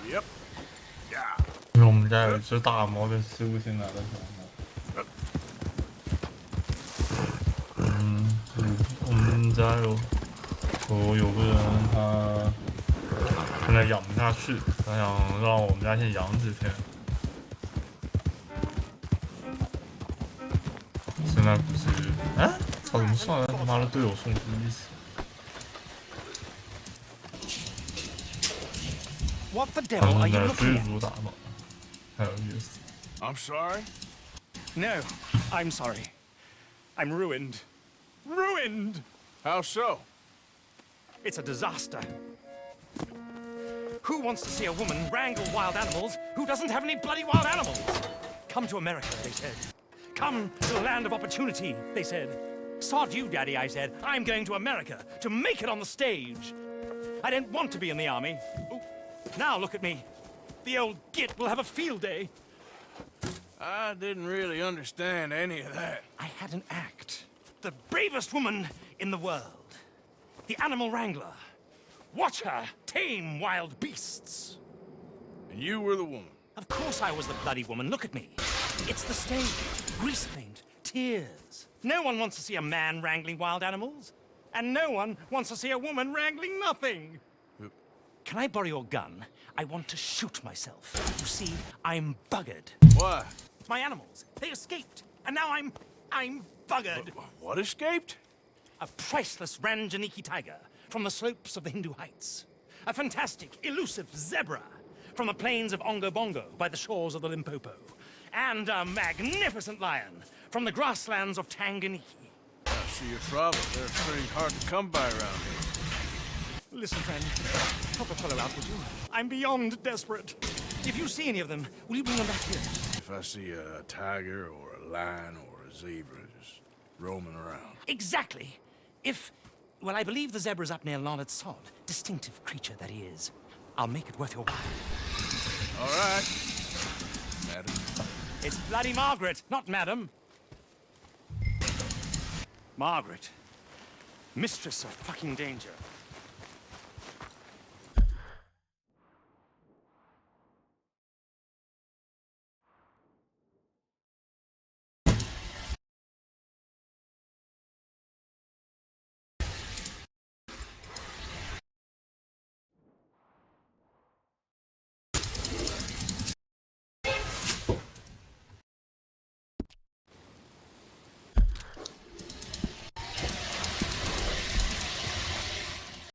Yep. Yeah. 因为我们家有一只大猫被吸不进来的小猫。我们家有个人他现在养不下去，他想让我们家先养几天。现在不是，哎，操！怎么上来他妈的队友送第一次？ What the devil are you looking at? I'm sorry? No, I'm sorry. I'm ruined. Ruined! How so? It's a disaster. Who wants to see a woman wrangle wild animals who doesn't have any bloody wild animals? Come to America, they said. Come to the land of opportunity, they said. Sod you, Daddy, I said. I'm going to America to make it on the stage. I don't want to be in the army. Ooh. Now look at me. The old git will have a field day. I didn't really understand any of that. I had an act. The bravest woman in the world. The animal wrangler. Watch her tame wild beasts. And you were the woman? Of course I was the bloody woman. Look at me. It's the stage. Grease paint. Tears. No one wants to see a man wrangling wild animals. And no one wants to see a woman wrangling nothing. Can I borrow your gun? I want to shoot myself. You see, I'm buggered. Why? My animals, they escaped. And now I'm buggered. What escaped? A priceless Ranjaniki tiger from the slopes of the Hindu Heights. A fantastic, elusive zebra from the plains of Ongo Bongo by the shores of the Limpopo. And a magnificent lion from the grasslands of Tanganyika. I see your problem. They're pretty hard to come by around here. Listen, friend. Help a fellow out, would you? I'm beyond desperate. If you see any of them, will you bring them back here? If I see a tiger or a lion or a zebra just roaming around. Exactly. Well, I believe the zebra's up near Larned Sod. Distinctive creature that he is. I'll make it worth your while. All right. Madam. It's bloody Margaret, not Madam. Margaret. Mistress of fucking danger.